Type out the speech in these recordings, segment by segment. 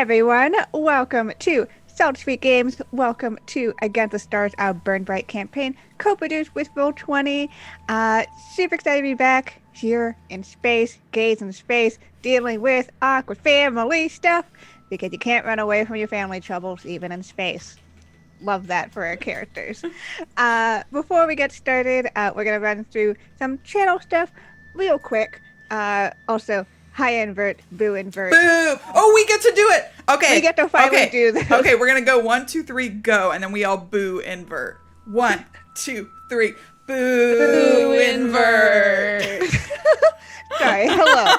everyone, welcome to Zelda Street Games. Welcome to Against the Stars, our Burn Bryte campaign, co-produced with Roll20. Super excited to be back here in space, gaze in space, dealing with awkward family stuff, because you can't run away from your family troubles even in space. Love that for our characters. Before we get started, we're going to run through some channel stuff real quick. Also, hi invert, boo invert. Boo! Oh, we get to do it. Okay. We get to finally do this. Okay, we're gonna go 1, 2, 3, go, and then we all boo invert. 1, 2, 3, boo invert. Sorry. Hello.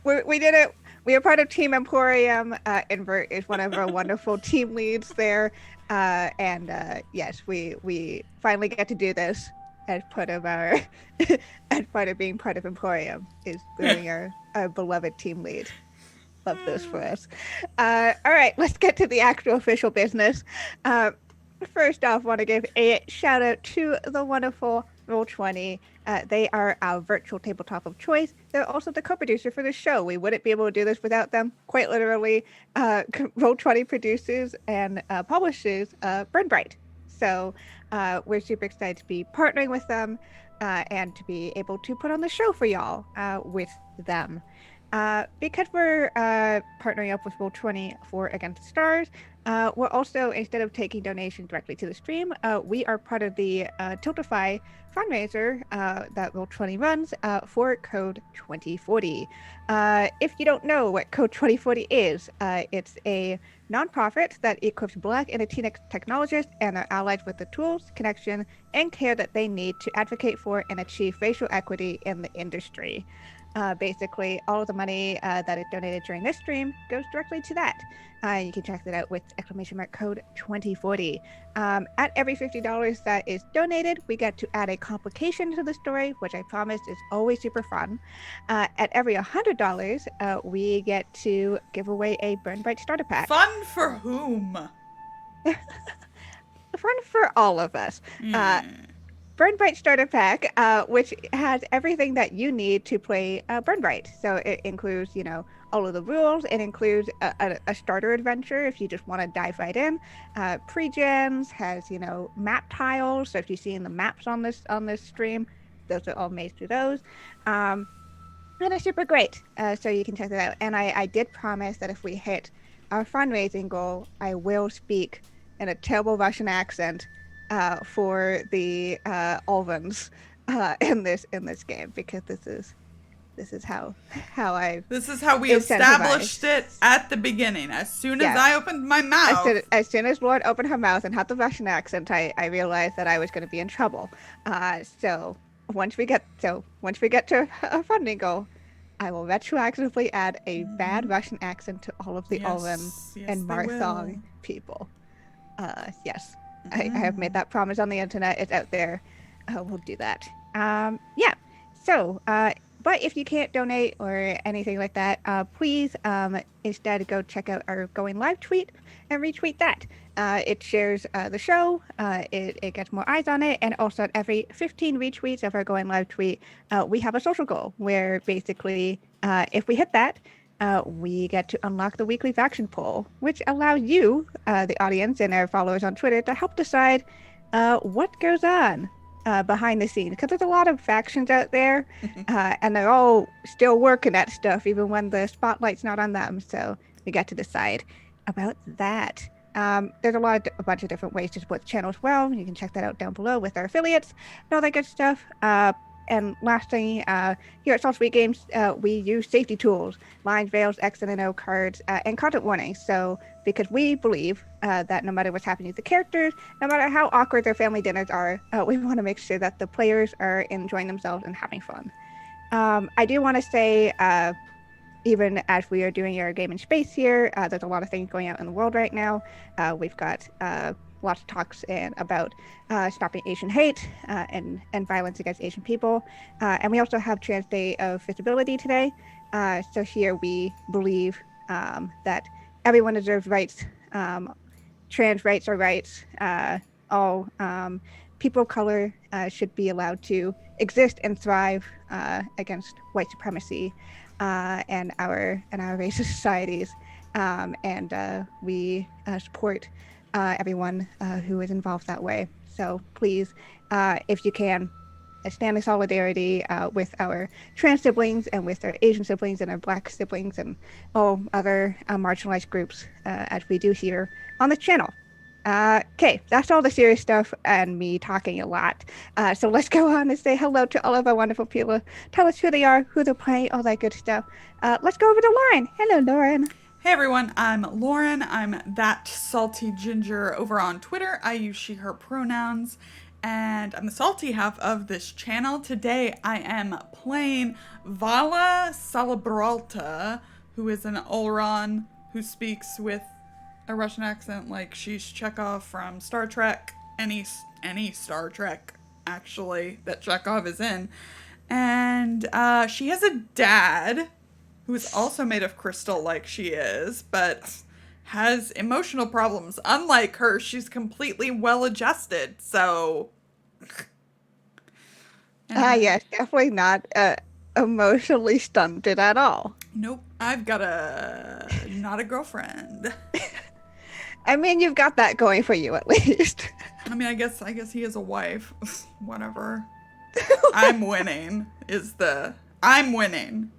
We did it. We did it. We are part of Team Emporium. Invert is one of our wonderful team leads there, and yes, we finally get to do this as part of our as part of being part of Emporium is being our beloved team lead. Love this for us. All right, let's get to the actual official business. First off, want to give a shout out to the wonderful Roll20. They are our virtual tabletop of choice. They're also the co-producer for the show. We wouldn't be able to do this without them. Quite literally, Roll20 produces and publishes Burn Bryte. So we're super excited to be partnering with them and to be able to put on the show for y'all with them. Because we're partnering up with Roll20 for Against the Stars, we're also, instead of taking donations directly to the stream, we are part of the Tiltify fundraiser that Roll20 runs for Code 2040. If you don't know what Code 2040 is, it's a nonprofit that equips Black and Latinx technologists and their allies with the tools, connection, and care that they need to advocate for and achieve racial equity in the industry. Basically, all of the money that is donated during this stream goes directly to that. You can check that out with !code 2040. At every $50 that is donated, we get to add a complication to the story, which I promise is always super fun. At every $100, we get to give away a Burn Bryte starter pack. Fun for whom? Fun for all of us. Burn Bryte starter pack, which has everything that you need to play Burn Bryte. So it includes, all of the rules. It includes a starter adventure if you just want to dive right in. Pre-gens has, map tiles. So if you see in the maps on this stream, those are all made through those. And they're super great. So you can check that out. And I did promise that if we hit our fundraising goal, I will speak in a terrible Russian accent for the Alvins in this game, because this is how we established it at the beginning. As soon as I opened my mouth, as soon as Lord opened her mouth and had the Russian accent, I realized that I was going to be in trouble. So once we get to a funding goal, I will retroactively add a bad Russian accent to all of the Alvin and Marthong people. Yes. I have made that promise on the internet. It's out there. We'll do that. So, but if you can't donate or anything like that, please instead go check out our Going Live tweet and retweet that. It shares the show. It gets more eyes on it. And also at every 15 retweets of our Going Live tweet, we have a social goal where basically if we hit that, we get to unlock the weekly faction poll, which allows you, the audience and our followers on Twitter, to help decide what goes on behind the scenes. Because there's a lot of factions out there, and they're all still working at stuff, even when the spotlight's not on them. So we get to decide about that. There's a bunch of different ways to support the channel as well. You can check that out down below with our affiliates and all that good stuff. And lastly, here at Salt Street Games, we use safety tools, lines, veils, X and O cards, and content warnings. So, because we believe that no matter what's happening to the characters, no matter how awkward their family dinners are, we want to make sure that the players are enjoying themselves and having fun. I do want to say, even as we are doing our game in space here, there's a lot of things going out in the world right now. We've got lots of talks about stopping Asian hate and violence against Asian people. And we also have Trans Day of Visibility today. So here we believe that everyone deserves rights. Trans rights are rights. All people of color should be allowed to exist and thrive against white supremacy. and our racist societies, and we support everyone who is involved that way. So please, if you can, stand in solidarity with our trans siblings and with our Asian siblings and our Black siblings and all other marginalized groups as we do here on the channel. Okay, that's all the serious stuff and me talking a lot. So let's go on and say hello to all of our wonderful people. Tell us who they are, who they're playing, all that good stuff. Let's go over to Lauren. Hello, Lauren. Hey everyone, I'm Lauren. I'm that salty ginger over on Twitter. I use she, her pronouns, and I'm the salty half of this channel. Today I am playing Vala Salabralta, who is an Olron who speaks with a Russian accent like she's Chekhov from Star Trek. Any Star Trek, actually, that Chekhov is in. And she has a dad who is also made of crystal like she is, but has emotional problems. Unlike her, she's completely well-adjusted, so... Yes, definitely not emotionally stunted at all. Nope, I've got not a girlfriend. I mean, you've got that going for you at least. I mean, I guess he has a wife. Whatever. I'm winning. I'm winning.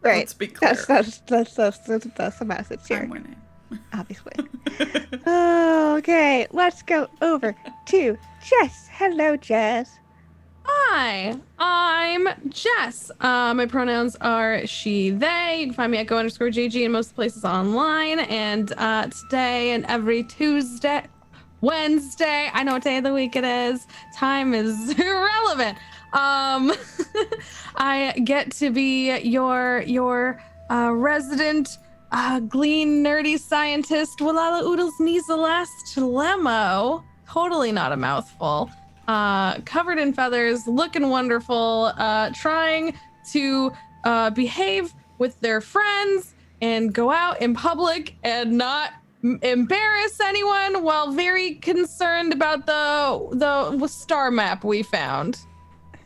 Right. Let's be clear. That's the message here. I'm winning. Obviously. Okay, let's go over to Jess. Hello, Jess. Hi, I'm Jess. My pronouns are she, they. You can find me at go_JG in most places online. And today and every Wednesday, I know what day of the week it is. Time is irrelevant. I get to be your resident glean nerdy scientist, Walala Oodles Neezelast Lemo. Totally not a mouthful. Covered in feathers, looking wonderful, trying to behave with their friends and go out in public and not embarrass anyone while very concerned about the star map we found.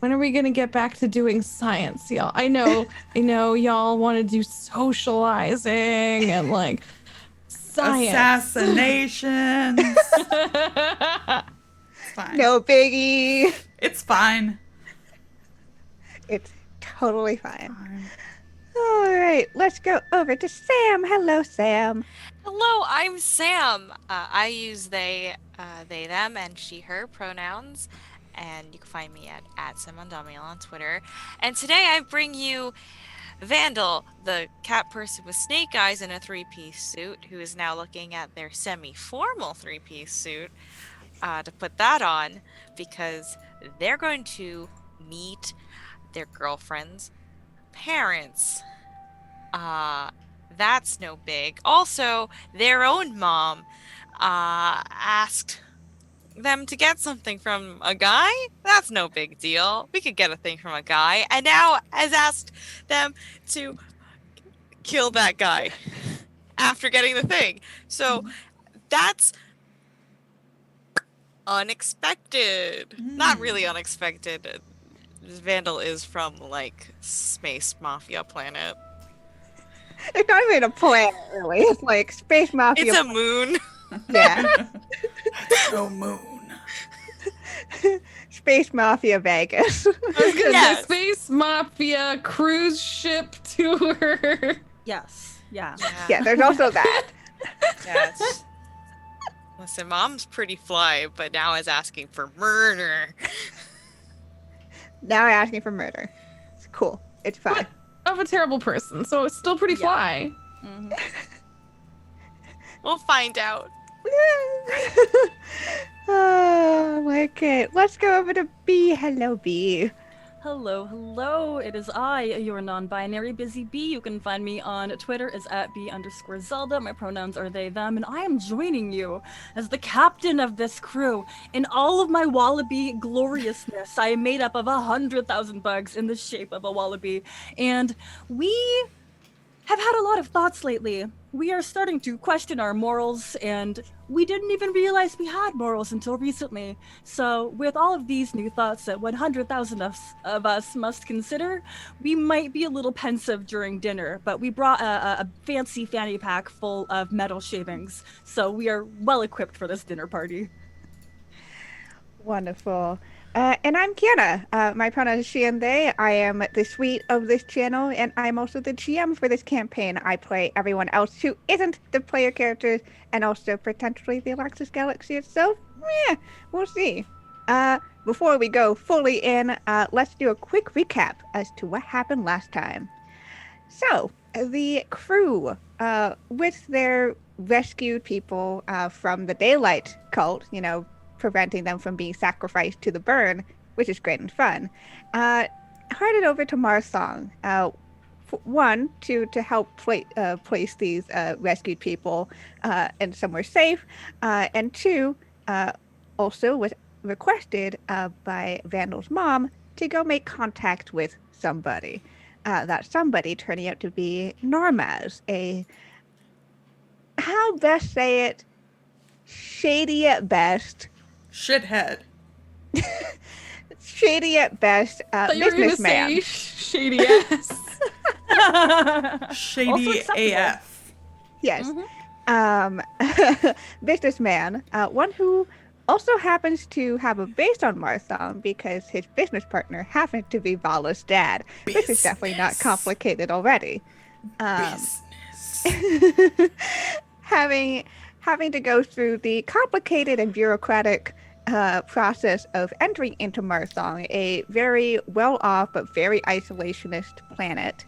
When are we gonna get back to doing science, y'all? I know y'all want to do socializing and like science. Assassinations. Fine. No biggie. It's fine. It's totally fine. All right, let's go over to Sam. Hello, Sam. Hello, I'm Sam. I use they, them, and she, her pronouns. And you can find me at Undomiel on Twitter. And today I bring you Vandal, the cat person with snake eyes in a three-piece suit, who is now looking at their semi-formal three-piece suit to put that on because they're going to meet their girlfriend's parents. That's no big. Also, their own mom asked them to get something from a guy. That's no big deal. We could get a thing from a guy, and now has asked them to kill that guy after getting the thing. So that's unexpected. Not really unexpected. Vandal is from like Space Mafia planet. It's not even a planet, really. It's like Space Mafia. It's a moon. Yeah. No moon. Space Mafia Vegas. I was gonna Yes. say Space Mafia cruise ship tour. Yes. Yeah. Yeah, there's also that. Yes. Listen, mom's pretty fly, but now is asking for murder. Now I'm asking for murder. It's cool. It's fine. Of a terrible person, so it's still pretty fly. Mm-hmm. We'll find out. Okay, let's go over to B. Hello, B. Hello, hello. It is I, your non-binary busy bee. You can find me on Twitter as @B_Zelda. My pronouns are they, them, and I am joining you as the captain of this crew. In all of my wallaby gloriousness, I am made up of 100,000 bugs in the shape of a wallaby, and we have had a lot of thoughts lately. We are starting to question our morals, and we didn't even realize we had morals until recently. So, with all of these new thoughts that 100,000 of us must consider, we might be a little pensive during dinner, but we brought a fancy fanny pack full of metal shavings, so we are well equipped for this dinner party. Wonderful. And I'm Kienna. My pronoun is she and they. I am the suite of this channel, and I'm also the GM for this campaign. I play everyone else who isn't the player characters, and also potentially the Alexis Galaxy itself. Yeah, we'll see. Before we go fully in, let's do a quick recap as to what happened last time. So, the crew, with their rescued people from the Daylight cult, preventing them from being sacrificed to the burn, which is great and fun, headed over to Marsong. One, to help place these rescued people in somewhere safe, and two, also was requested by Vandal's mom to go make contact with somebody. That somebody turning out to be Narmaz, how best say it, shady at best, Shithead. shady at best, Thought you were gonna businessman. say shady ass. Shady AF. Yes. Businessman, one who also happens to have a base on Marthon because his business partner happened to be Vala's dad. This is definitely not complicated already. Business. Having to go through the complicated and bureaucratic process of entering into Marthon, a very well-off but very isolationist planet,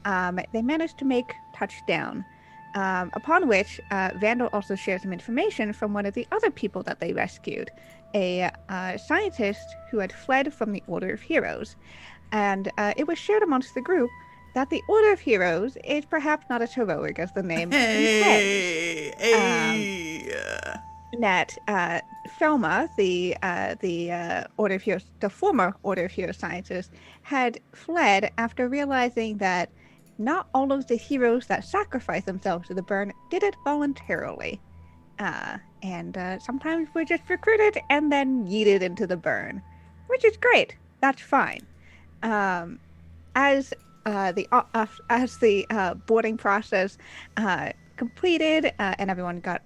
they managed to make touchdown. Upon which, Vandal also shared some information from one of the other people that they rescued, a scientist who had fled from the Order of Heroes. And it was shared amongst the group that the Order of Heroes is perhaps not as heroic as the name Hey, that Felma, the Order of Heroes, the former Order of Heroes scientist, had fled after realizing that not all of the heroes that sacrifice themselves to the burn did it voluntarily. And sometimes we're just recruited and then yeeted into the burn, which is great. That's fine. As the boarding process completed and everyone got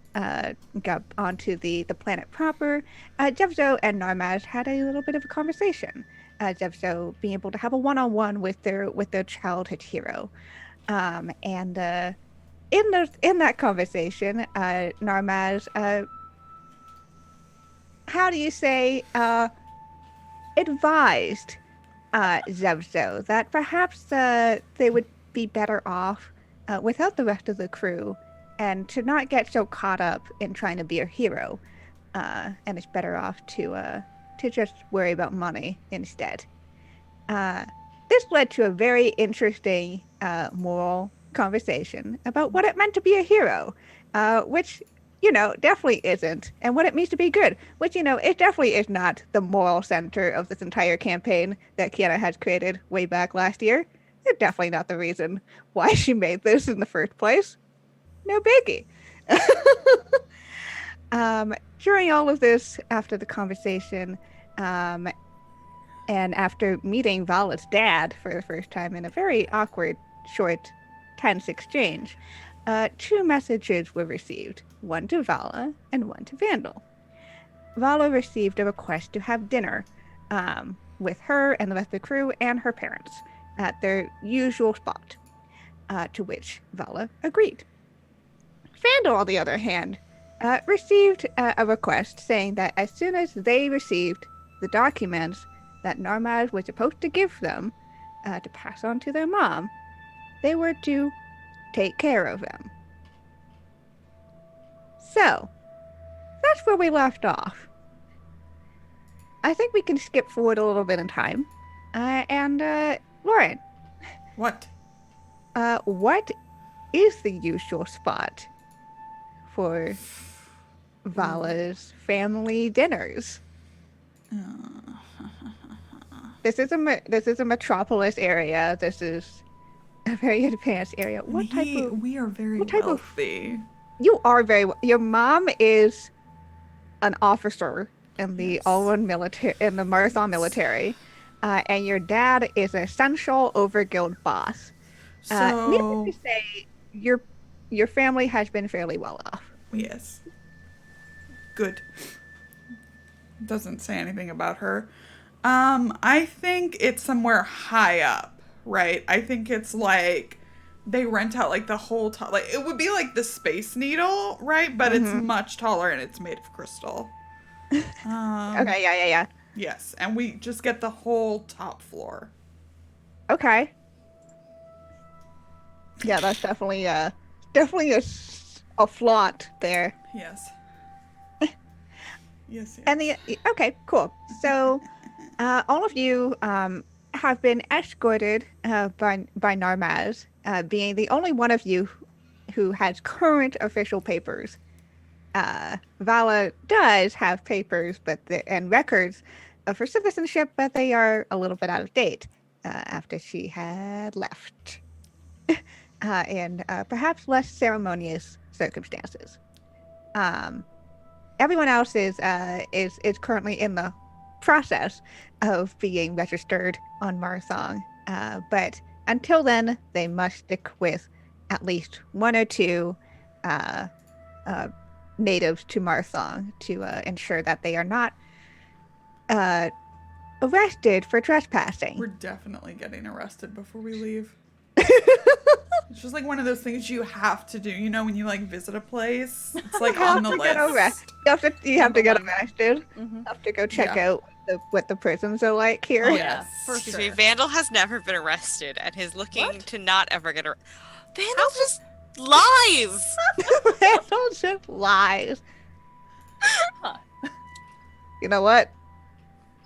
onto the planet proper, Jevzo and Narmaz had a little bit of a conversation. Jevzo being able to have a one-on-one with their childhood hero, and in that conversation, Narmaz, how do you say, advised Jevzo that perhaps they would be better off without the rest of the crew, and to not get so caught up in trying to be a hero, and it's better off to just worry about money instead. This led to a very interesting moral conversation about what it meant to be a hero, which, definitely isn't, and what it means to be good, which, it definitely is not the moral center of this entire campaign that Kienna has created way back last year. It's definitely not the reason why she made this in the first place. No biggie. During all of this, after the conversation, and after meeting Vala's dad for the first time in a very awkward, short, tense exchange, two messages were received, one to Vala and one to Vandal. Vala received a request to have dinner with her and the rest of the crew and her parents at their usual spot, to which Vala agreed. Vandal, on the other hand, received a request saying that as soon as they received the documents that Narmaz was supposed to give them to pass on to their mom, they were to take care of them. So, that's where we left off. I think we can skip forward a little bit in time. Lauren. What? What is the usual spot for Vala's family dinners? This is a metropolis area. This is A very advanced area. We are very what type of- wealthy. You are very. Your mom is an officer in the Yes. Ulwan military, in the Marathon military, and your dad is an essential overguild boss. Needless to say, your family has been fairly well off. Yes. Good. Doesn't say anything about her. I think it's somewhere high up, right? I think it's like they rent out like the whole top. Like it would be like the Space Needle, right? But it's much taller and it's made of crystal. Okay, yeah. Yes, and we just get the whole top floor. Okay. Yeah, that's definitely a flaunt there. Yes. Yes. And okay, cool. So, all of you have been escorted by Narmaz, being the only one of you who has current official papers. Vala does have papers, and records for citizenship, but they are a little bit out of date after she had left, in perhaps less ceremonious circumstances. Everyone else is currently in the process of being registered on Marathon, but until then, they must stick with at least one or two natives to Marathon to ensure that they are not arrested for trespassing. We're definitely getting arrested before we leave. It's just like one of those things you have to do. You know, when you like visit a place, it's like on the list. You have to get arrested. Mm-hmm. You have to go check out what the prisons are like here. Oh, yeah, for Excuse sure. me, Vandal has never been arrested and is looking to not ever get arrested. Vandal just lies! Vandal just lies. Huh. You know what?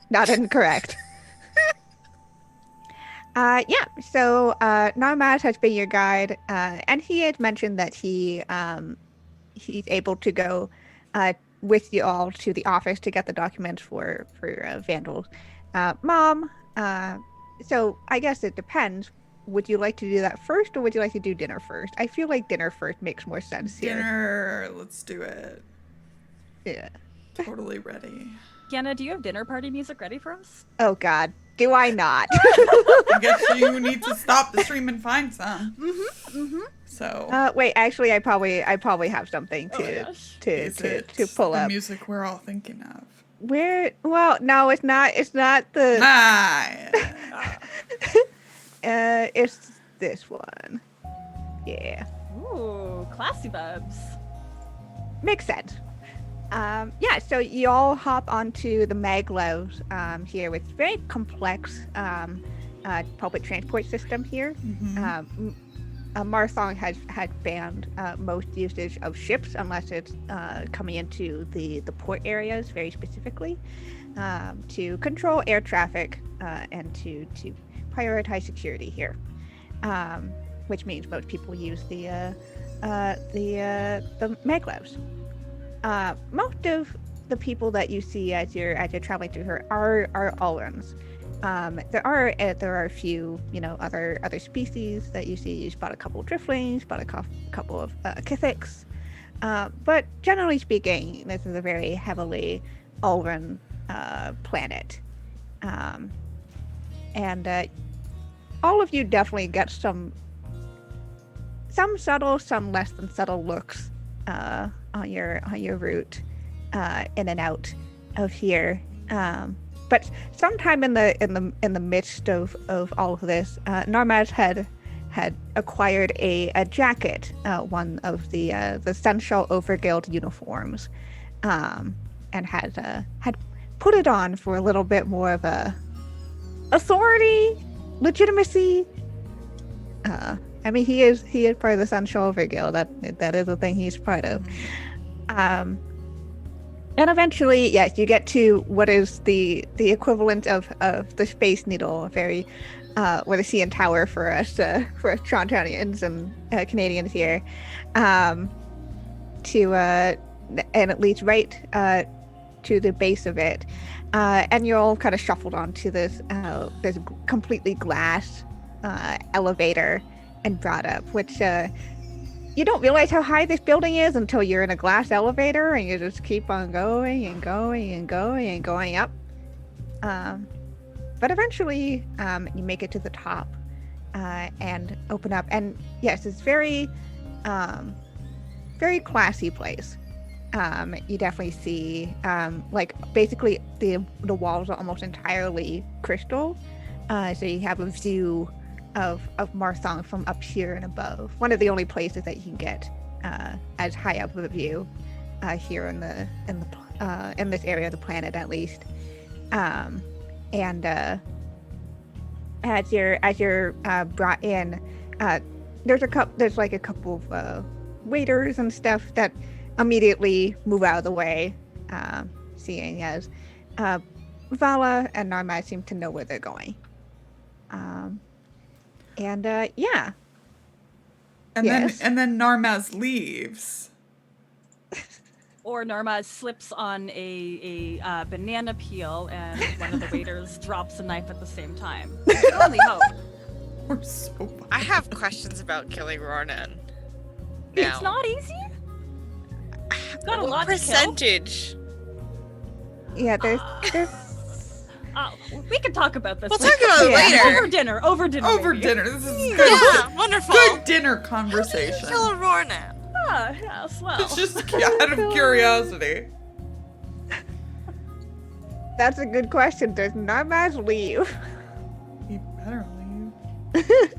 Not incorrect. So Narmaz has been your guide, and he had mentioned that he's able to go with you all to the office to get the documents for Vandal's mom. So I guess it depends. Would you like to do that first, or would you like to do dinner first? I feel like dinner first makes more sense here. Dinner, let's do it. Yeah. Totally ready. Kienna, do you have dinner party music ready for us? Oh God, do I not? I guess you need to stop the stream and find some. So. Wait, actually, I probably have something to pull the up. music we're all thinking of? Where? Well, no, it's not. It's not the. It's this one. Yeah. Ooh, classy vibes. Makes sense. So you all hop onto the maglevs here with very complex public transport system here. Marathon has banned most usage of ships unless it's coming into the port areas very specifically to control air traffic and to prioritize security here, which means most people use the maglevs. Most of the people that you see as you're traveling through her are Ulrans. There are a few other species that you see. You spot a couple of driftlings, spot a couple of Kithics, but generally speaking, this is a very heavily Ulran planet, and all of you definitely get some subtle, some less than subtle looks on your route in and out of here. But sometime in the midst of all of this, Narmaz had acquired a jacket, one of the Central Overguild uniforms, and had put it on for a little bit more of a authority, legitimacy. I mean, he is part of the Central Overguild. That is a thing he's part of. And eventually, yes, you get to what is the equivalent of the Space Needle, very what a CN Tower for us Torontonians and Canadians here, and it leads right to the base of it, and you're all kind of shuffled onto this completely glass elevator and brought up, which you don't realize how high this building is until you're in a glass elevator and you just keep on going and going and going and going up. But eventually, you make it to the top and open up. And yes, it's very, very classy place. You definitely see, like, basically the walls are almost entirely crystal. So you have a view of Marthong from up here and above. One of the only places that you can get as high up of a view here in this area of the planet, at least. And as you're brought in, there's a couple of waiters and stuff that immediately move out of the way, seeing as Vala and Narma seem to know where they're going. Yeah. And Yes. then Narmaz leaves. Or Narmaz slips on a banana peel, and one of the waiters drops a knife at the same time. Only hope. We're so bad. I have questions about killing Ronan. It's not easy. Got a What lot percentage? to Yeah, there's kill. We can talk about this. We'll talk about it later. Over dinner. Over maybe. dinner. This is good. Yeah, wonderful. Good dinner conversation. Kill a Ronan. Yes, well. It's just out of curiosity. that's a good question. Does Narmaz leave? He better leave.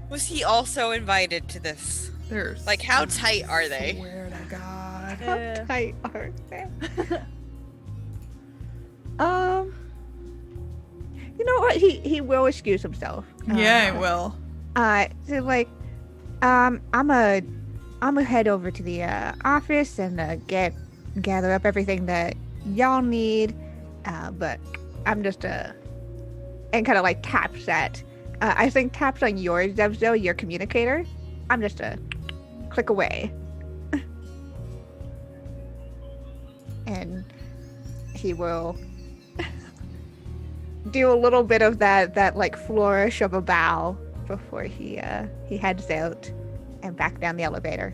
Was he also invited to this? There's Like, how tight are they? Swear to God. How tight are they? You know what? He will excuse himself. Yeah, I will. So like, I'm gonna head over to the office and gather up everything that y'all need. But I'm just and kind of like taps at. I think taps on yours, Zevzo, your communicator. I'm just a click away. And he will do a little bit of that like flourish of a bow before he heads out and back down the elevator.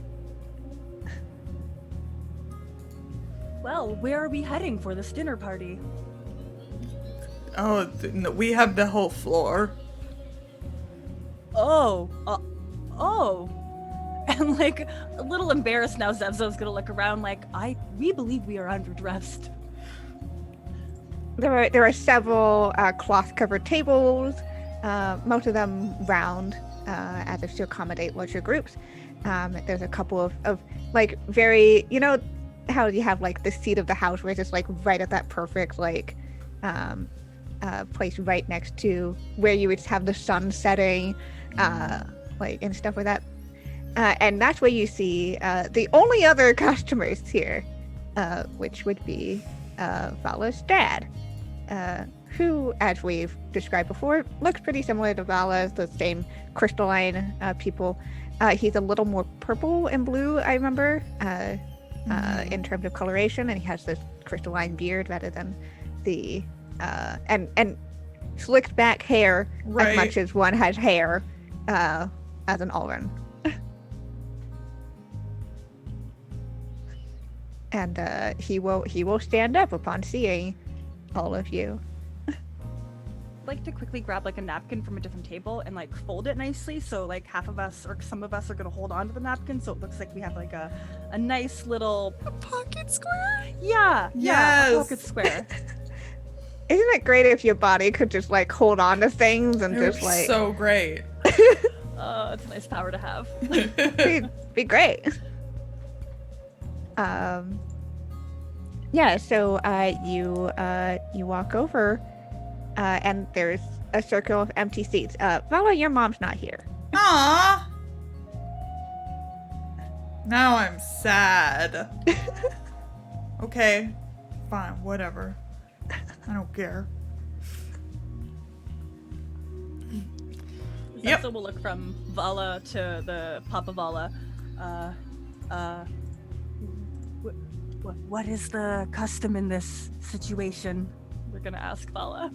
Well, where are we heading for this dinner party? Oh, we have the whole floor. Oh. And like a little embarrassed now, Zevzo's gonna look around like, we believe we are underdressed. There are several cloth-covered tables, most of them round, as if to accommodate larger groups. There's a couple of like very, you know, how you have like the seat of the house where it's just like right at that perfect like place right next to where you would have the sun setting, like and stuff like that. And that's where you see the only other customers here, which would be Vala's dad, who, as we've described before, looks pretty similar to Vala, the same crystalline people. He's a little more purple and blue, I remember, in terms of coloration, and he has this crystalline beard rather than the and slicked back hair, Right. as much as one has hair as an Alran. And he will stand up upon seeing all of you. Like to quickly grab like a napkin from a different table and like fold it nicely, so like half of us or some of us are gonna hold on to the napkin, so it looks like we have like a nice little Pocket square? yeah a Yes. pocket square. Isn't it great if your body could just like hold on to things and You're just like so great. It's a nice power to have. be great. Yeah, so you walk over and there's a circle of empty seats. Vala, your mom's not here. Aww. Now I'm sad. Okay, fine, whatever. I don't care. Yep. So we'll look from Vala to the Papa Vala. What is the custom in this situation? We're gonna ask Vala.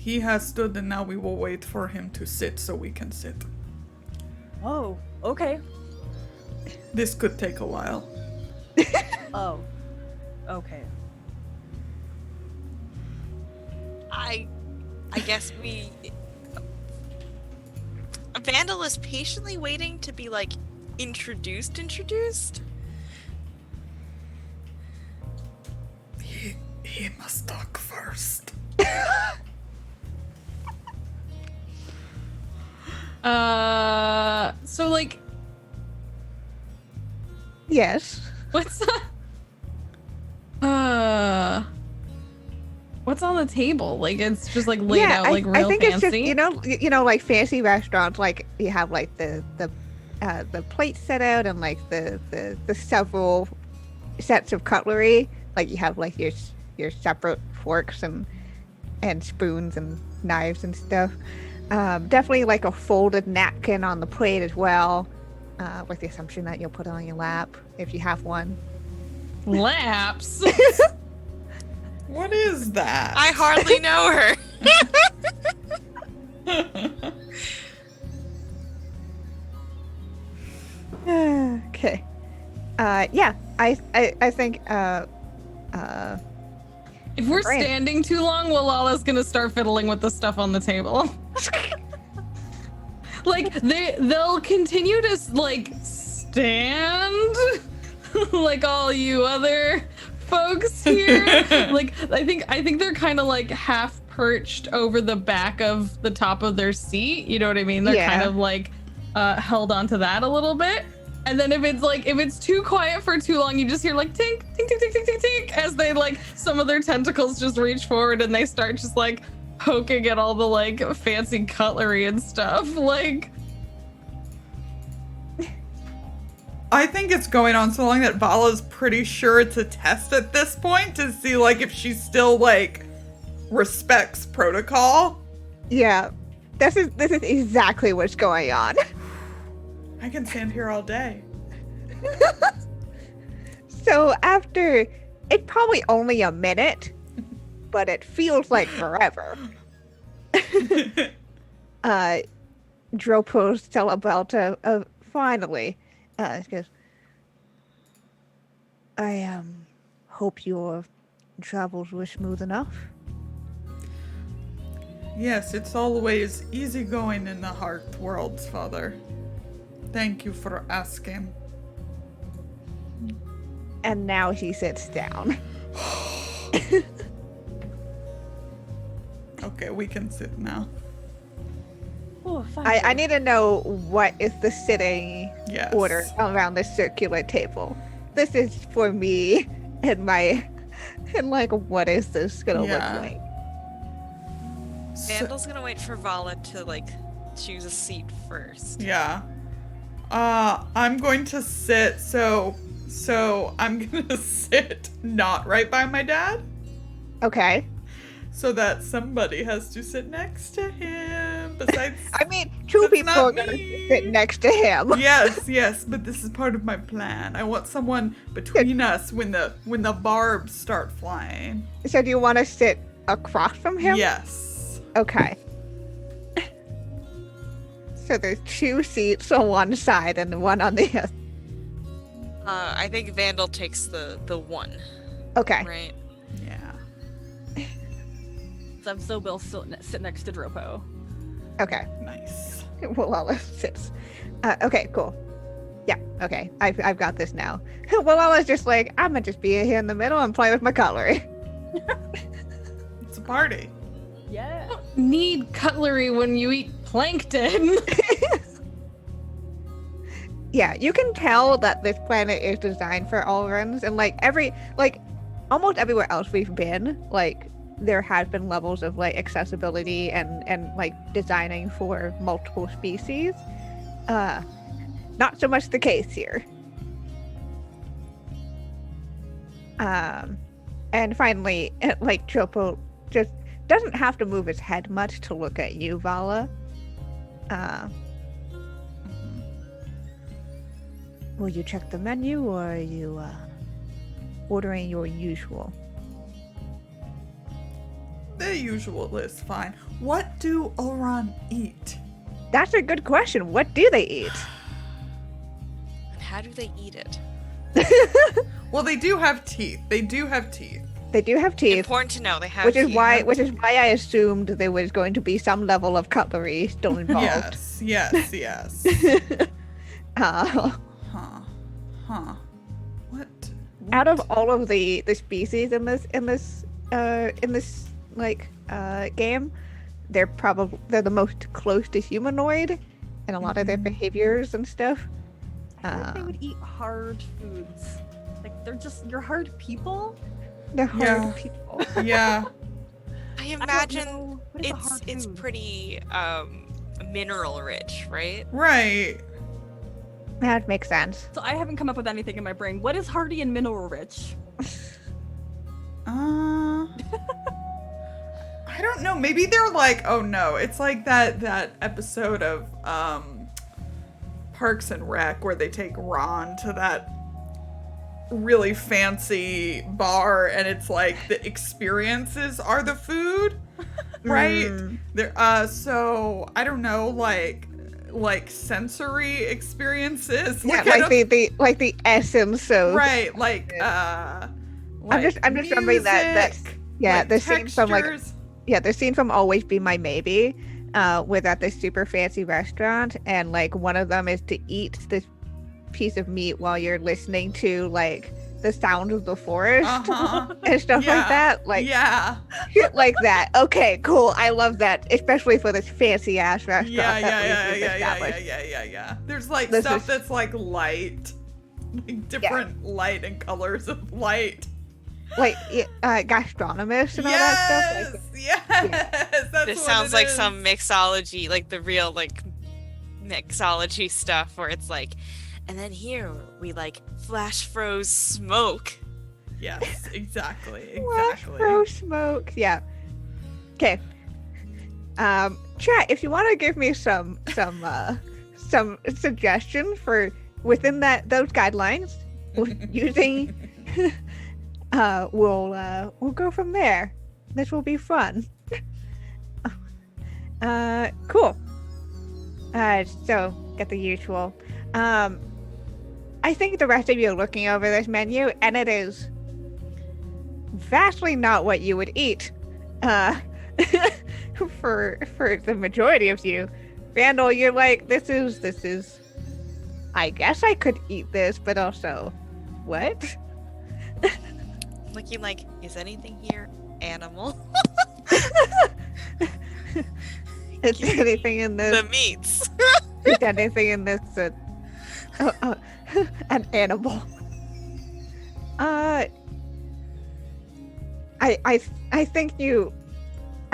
He has stood, and now we will wait for him to sit so we can sit. Oh, okay. This could take a while. Oh, okay. I guess we. Vandal is patiently waiting to be like introduced. He must talk first. So like, Yes. what's what's on the table? Like, it's just like laid out like real I think fancy. it's just like fancy restaurants. Like you have like the plates set out and like the several sets of cutlery. Like you have like your separate forks and spoons and knives and stuff. Definitely like a folded napkin on the plate as well, with the assumption that you'll put it on your lap if you have one. Laps. What is that? I hardly know her. Okay. Yeah. I think If we're Great. standing too long, Walala's gonna start fiddling with the stuff on the table. Like they'll continue to like stand like all you other folks here. Like I think they're kind of like half perched over the back of the top of their seat. You know what I mean? They're Yeah. kind of like held onto that a little bit. And then if it's too quiet for too long, you just hear like tink, tink, tink, tink, tink, tink, tink, as they like some of their tentacles just reach forward and they start just like poking at all the like fancy cutlery and stuff. Like, I think it's going on so long that Vala's pretty sure it's a test at this point to see like if she still like respects protocol. yeah. This is exactly what's going on. I can stand here all day. So after it's probably only a minute, but it feels like forever. Dropo's Celebelta finally goes, I hope your travels were smooth enough. Yes, it's always easygoing in the heart worlds, Father. Thank you for asking. And now he sits down. Okay, we can sit now. Oh, fine. I need to know what is the sitting Yes. order around the circular table. This is for me and like what is this gonna Yeah. look like? Vandal's gonna wait for Vala to like choose a seat first. Yeah. I'm going to sit, so I'm gonna sit not right by my dad, Okay. so that somebody has to sit next to him besides. I mean, two That's people not are gonna me. sit next to him. Yes, but this is part of my plan. I want someone between us when the barbs start flying. So do you want to sit across from him? Yes. Okay. So there's two seats on one side and one on the other. I think Vandal takes the one, Okay. right? Yeah. So we'll sit next to Dropo. Okay. Nice. Walala sits. Okay, cool. Yeah, okay. I've got this now. Walala's just like, I'm gonna just be here in the middle and play with my cutlery. It's a party. Yeah. need cutlery when you eat plankton. Yeah, you can tell that this planet is designed for all runs, and almost everywhere else we've been, there has been levels of accessibility and designing for multiple species. Not so much the case here. And finally, Chopo just doesn't have to move his head much to look at you, Vala. Will you check the menu, or are you ordering your usual? the usual is fine. What do Oran eat? That's a good question. What do they eat? And how do they eat it? Well, they do have teeth. They do have teeth. They do have teeth, Important to know they have which is teeth. why I assumed there was going to be some level of cutlery still involved. Yes. Uh, Huh. What? out of all of the species in this game, they're the most close to humanoid, and a lot of their behaviors and stuff. I think they would eat hard foods. Like you're hard people. They're hard Yeah. people. Yeah. I I don't imagine know. What is a hard it's food? pretty mineral rich, right? Right. That makes sense. So I haven't come up with anything in my brain. What is hardy and mineral rich? I don't know. Maybe they're like, oh no, it's like that episode of Parks and Rec where they take Ron to that really fancy bar and it's like the experiences are the food, right? There so I don't know, like sensory experiences. Yeah, I like don't- the essence of right, like I'm just remembering that like the scene from textures. the scene from Always Be My Maybe, with at this super fancy restaurant, and like one of them is to eat this piece of meat while you're listening to like the sound of the forest and stuff like that. Like yeah. shit like that. Okay, cool. I love that, especially for this fancy ass restaurant. Yeah. There's like This stuff is- that's like light, like different light and colors of light. Like gastronomist and all that stuff. Like, Yes. That's This what sounds it like is. some mixology, like the real like mixology stuff where it's like, and then here we like flash froze smoke. Yes, exactly. Throw smoke. Yeah. Okay. Chat, if you want to give me some suggestions for within those guidelines using we'll go from there. This will be fun. Cool. So get the usual. I think the rest of you are looking over this menu, and it is vastly not what you would eat. For the majority of you, Randall, you're like, this is. I guess I could eat this, but also, what? Looking like, is anything here animal? Is there anything in this? The meats. Is there anything in this? An animal. I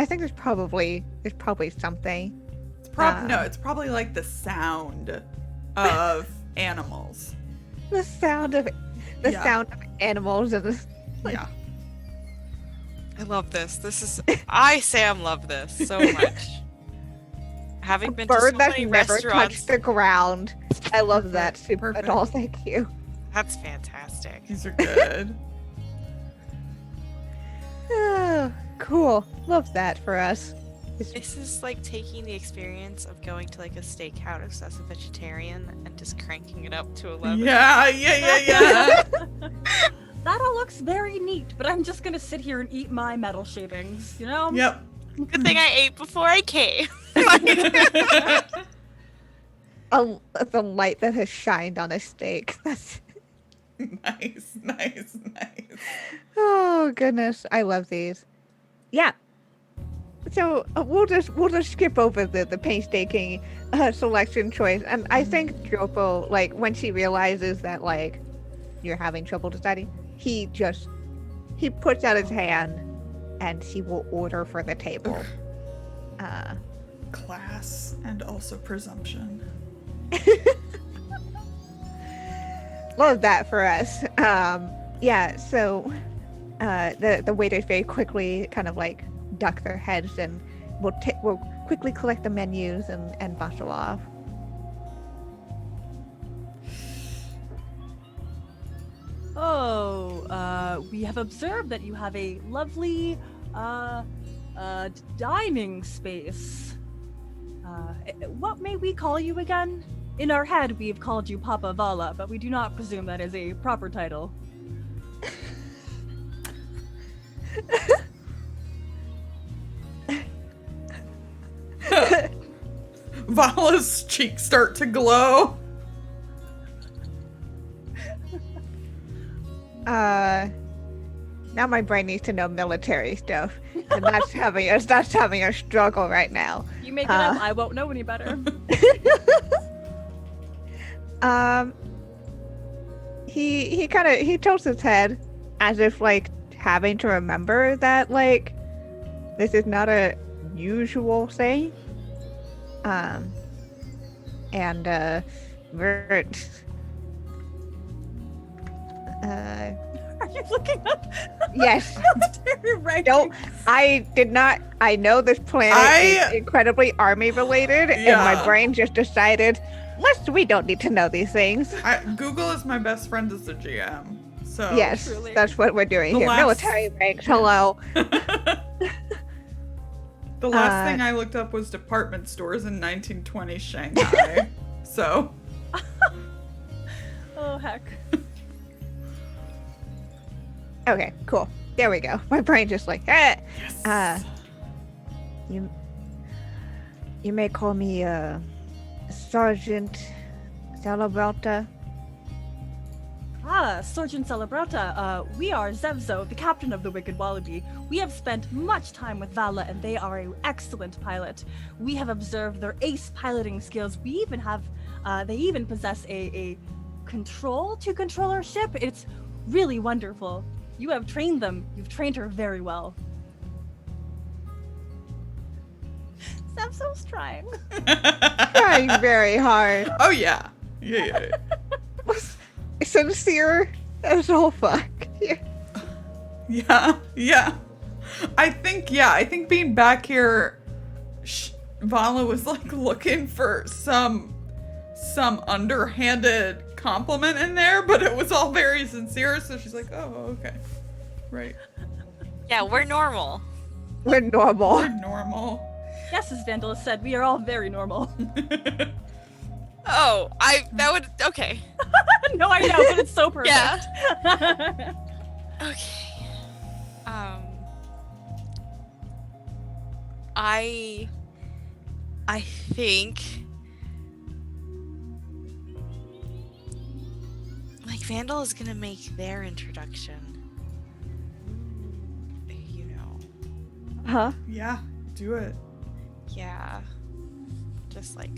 think there's probably something. It's probably like the sound of animals. The sound of animals and Yeah. I love this. Sam love this so much. Having been to so bird that many never restaurants, touched the ground. I love that super Perfect. at all. Thank you. that's fantastic. These are good. Oh, cool. Love that for us. This is like taking the experience of going to like a steakhouse as a vegetarian and just cranking it up to 11. Yeah. That all looks very neat, but I'm just gonna sit here and eat my metal shavings, you know? Yep. Good thing I ate before I came. The light that has shined on a steak. That's Nice. oh goodness, I love these. Yeah. So we'll just skip over the painstaking selection choice, and I think Dropo, like when she realizes that like you're having trouble deciding, he puts out his hand, and she will order for the table. Class and also presumption. Love that for us. Yeah. So the waiters very quickly kind of like duck their heads and we'll quickly collect the menus and bustle off. Oh, we have observed that you have a lovely dining space. What may we call you again? In our head, we've called you Papa Vala, but we do not presume that is a proper title. Vala's cheeks start to glow. Now my brain needs to know military stuff, and that's having a struggle right now. You make it up, I won't know any better. He tilts his head as if like having to remember that like this is not a usual thing. Verge. Are you looking up? Yes. military ranking? Don't. I did not. I know this planet is incredibly army related, and my brain just decided, we don't need to know these things. Google is my best friend as a GM. So yes, truly. that's what we're doing here. Military ranks. Hello. The last thing I looked up was department stores in 1920 Shanghai. So. Oh heck. Okay, cool. There we go. My brain just like, eh. Yes. You may call me Sergeant Celebrata. Sergeant Celebrata, we are Zevzo, the captain of the Wicked Wallaby. We have spent much time with Vala, and they are an excellent pilot. We have observed their ace piloting skills. We even have, they even possess a control to control our ship. It's really wonderful. You have trained them. You've trained her very well. Zevzo's trying. Trying very hard. Oh yeah. Yeah. Sincere as all fuck. Yeah. I think being back here, Vala was like looking for some underhanded compliment in there, but it was all very sincere, so she's like, oh, okay. Right. Yeah, we're normal. We're normal. We're normal. Yes, as Vandalus said, we are all very normal. Oh, okay. No, I know, but it's so perfect. Yeah. Okay. I think like Vandal is gonna make their introduction. You know. Huh? Yeah, do it. Yeah. Just like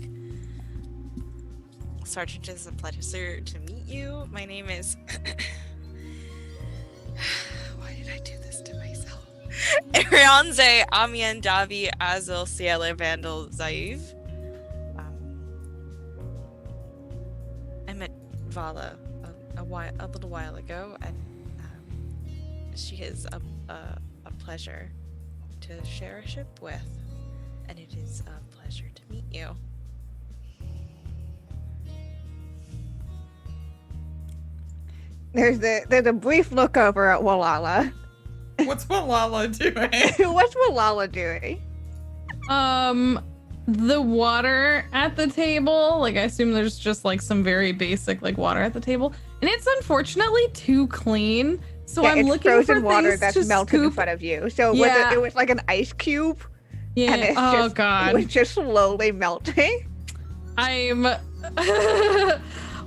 Sergeant, it's a pleasure to meet you. My name is why did I do this to myself? Arianze Amian Davi Azil Ciela Vandal Zaiv. I met Vala a little while ago, and she is a pleasure to share a ship with, and it is a pleasure to meet you. There's a brief look over at Walala. What's Walala doing? What's Walala doing? The water at the table, like I assume there's just like some very basic like water at the table, and it's unfortunately too clean. So Yeah, I'm it's looking frozen for water things that's to melted in scoop. front of you. So Yeah. it was like an ice cube. Yeah. And it's Oh just, god. It was just slowly melting. I'm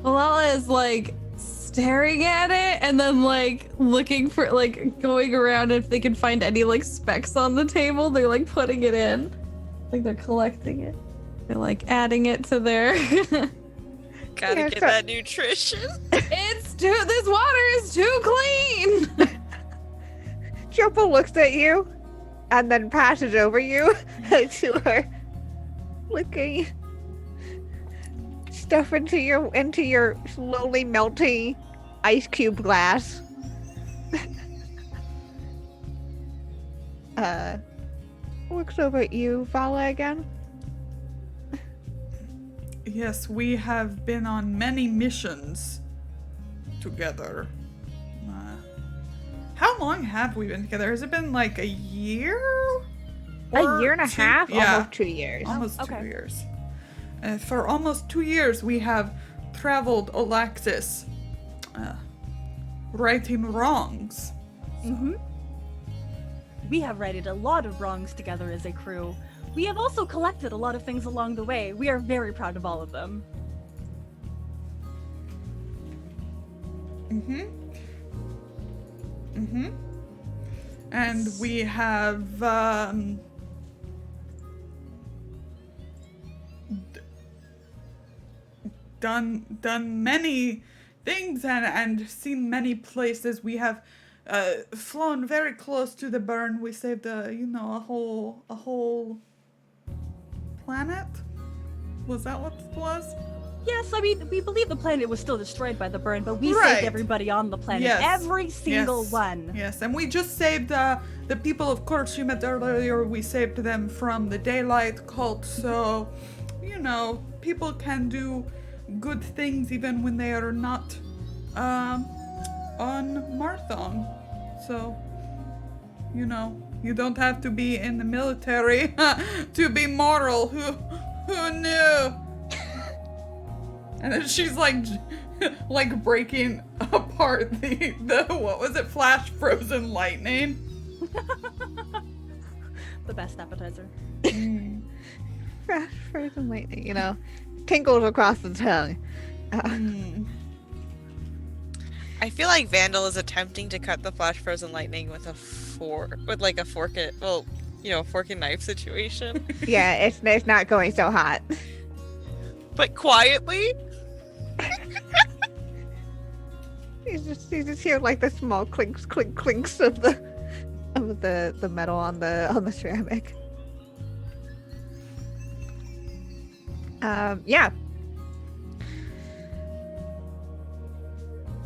Lala is like staring at it and then like looking for like going around if they can find any like specks on the table. They're like putting it in. Like they're collecting it. They're like adding it to their Gotta Yeah, get so- that nutrition. this water is too clean. Jumbo looks at you and then passes over you to her, looking stuff into your slowly melting ice cube glass. Looks over at you, Vala, again. Yes, we have been on many missions together. How long have we been together? Has it been like a year? A year and a two- half? Yeah, Almost 2 years. almost okay. 2 years. For almost 2 years, we have traveled Alaxis, righting wrongs. Mm-hmm. We have righted a lot of wrongs together as a crew. We have also collected a lot of things along the way. We are very proud of all of them. And we have done many things and seen many places. We have flown very close to the burn. We saved a whole planet. Was that what it was? Yes, I mean, we believe the planet was still destroyed by the burn, but we Right. saved everybody on the planet. Yes. Every single one. Yes, and we just saved the people, of course, you met earlier. We saved them from the daylight cult, so, people can do good things even when they are not on Marthon. So, you don't have to be in the military to be moral. Who knew? And then she's like breaking apart the what was it? Flash frozen lightning. The best appetizer. Fresh frozen lightning, tinkles across the tongue. I feel like Vandal is attempting to cut the flash frozen lightning with a fork fork and knife situation, Yeah, it's not going so hot. but quietly. You just hear like the small clinks of the metal on the ceramic. Yeah.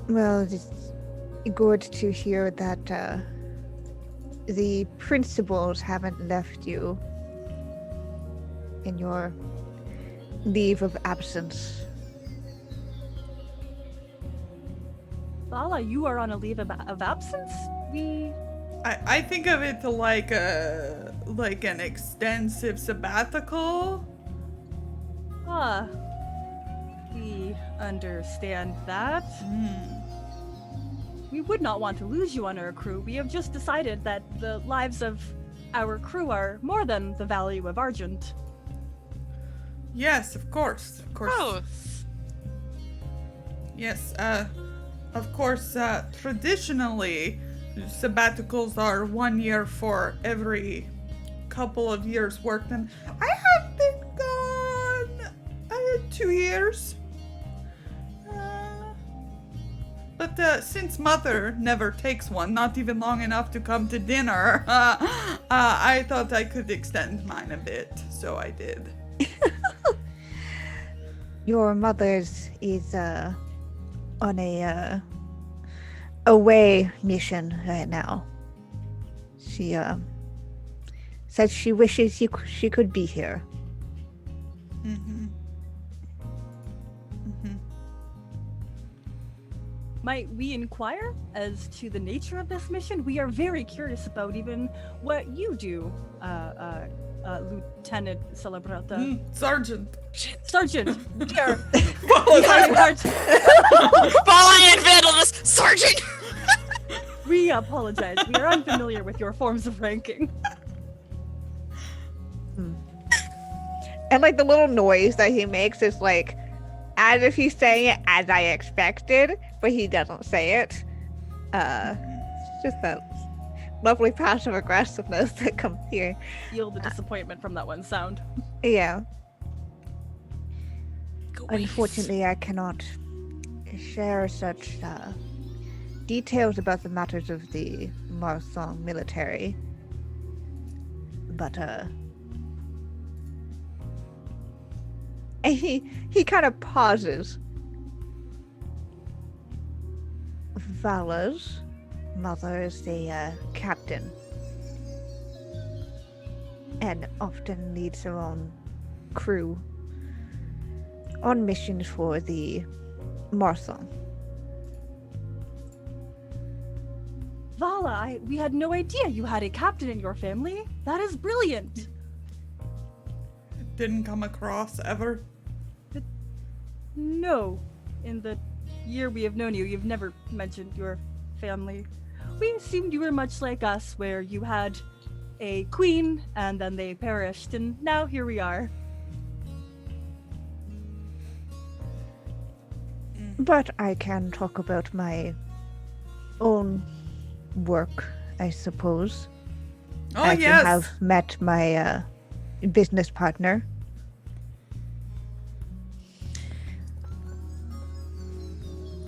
Well, it's good to hear that the principals haven't left you in your leave of absence. Bala, you are on a leave of absence? I think of it like an extensive sabbatical. We understand that. We would not want to lose you on our crew. We have just decided that the lives of our crew are more than the value of Argent. Yes, of course. Gross. Yes, of course, traditionally, sabbaticals are 1 year for every couple of years worked, and I have been gone 2 years. But since Mother never takes one, not even long enough to come to dinner, I thought I could extend mine a bit, so I did. Your mother's is on a away mission right now. She said she wishes she could be here. Might we inquire as to the nature of this mission? We are very curious about even what you do, Lieutenant Celebrata. Sergeant. Sergeant! Dear. Apologize. Bala and Vandal just Sergeant. We apologize. We are unfamiliar with your forms of ranking. And like the little noise that he makes is like as if he's saying it as I expected, but he doesn't say it. It's just that lovely passive aggressiveness that comes here. Feel the disappointment from that one sound. Yeah. Go away. Unfortunately, I cannot share such details about the matters of the Marthon military. But and he kind of pauses. Vala's mother is the captain and often leads her own crew on missions for the Marthon. Vala, we had no idea you had a captain in your family. That is brilliant. Didn't come across ever. No. In the year we have known you, you've never mentioned your family. We assumed you were much like us, where you had a queen, and then they perished, and now here we are. But I can talk about my own work, I suppose. Oh, I yes. have met my business partner.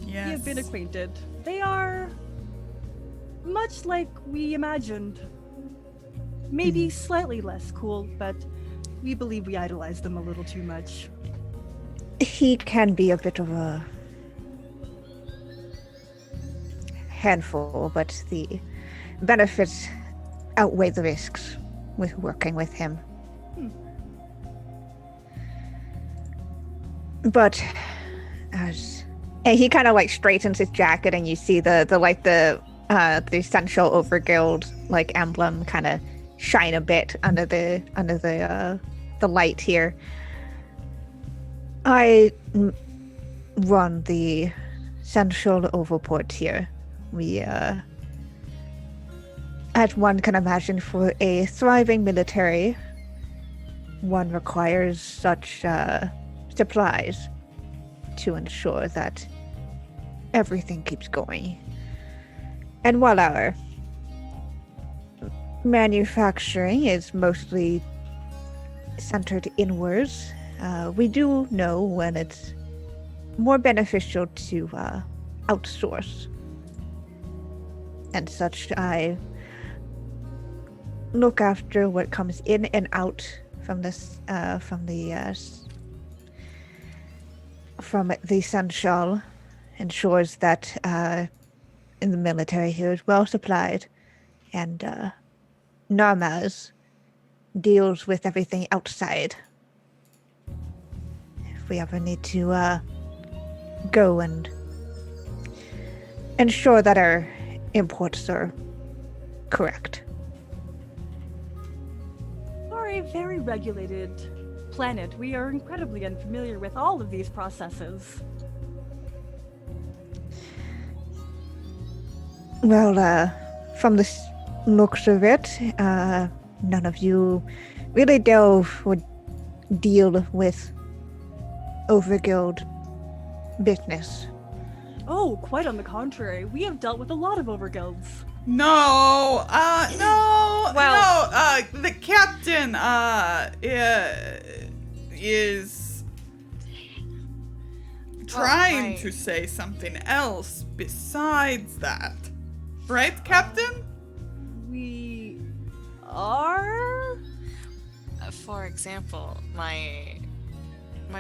Yes. We have been acquainted. They are much like we imagined. Maybe slightly less cool, but we believe we idolize them a little too much. He can be a bit of a handful, but the benefits outweigh the risks with working with him. But and he kind of like straightens his jacket, and you see the essential overguild like emblem kind of shine a bit under the light here. I run the central overport here. We, as one can imagine, for a thriving military, one requires such supplies to ensure that everything keeps going. And while our manufacturing is mostly centered inwards, we do know when it's more beneficial to outsource. And such, I look after what comes in and out from this, from the Sunshall, ensures that in the military here is well supplied, and Narmaz deals with everything outside. If we ever need to go and ensure that our imports are correct. For a very regulated planet, we are incredibly unfamiliar with all of these processes. Well, from the looks of it, none of you really delve or deal with overguild business. Oh, quite on the contrary. We have dealt with a lot of overguilds. No, Well- the captain, is trying right. to say something else besides that. Right, Captain? We are? For example, my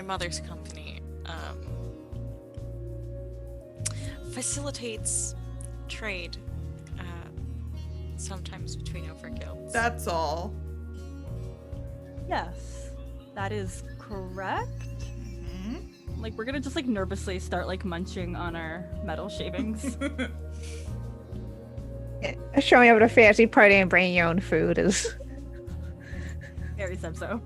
mother's company facilitates trade sometimes between overguilds. That's all. Yes, that is correct. Mhm. Like, we're gonna just like nervously start like munching on our metal shavings. Showing up at a fancy party and bringing your own food is... Very so.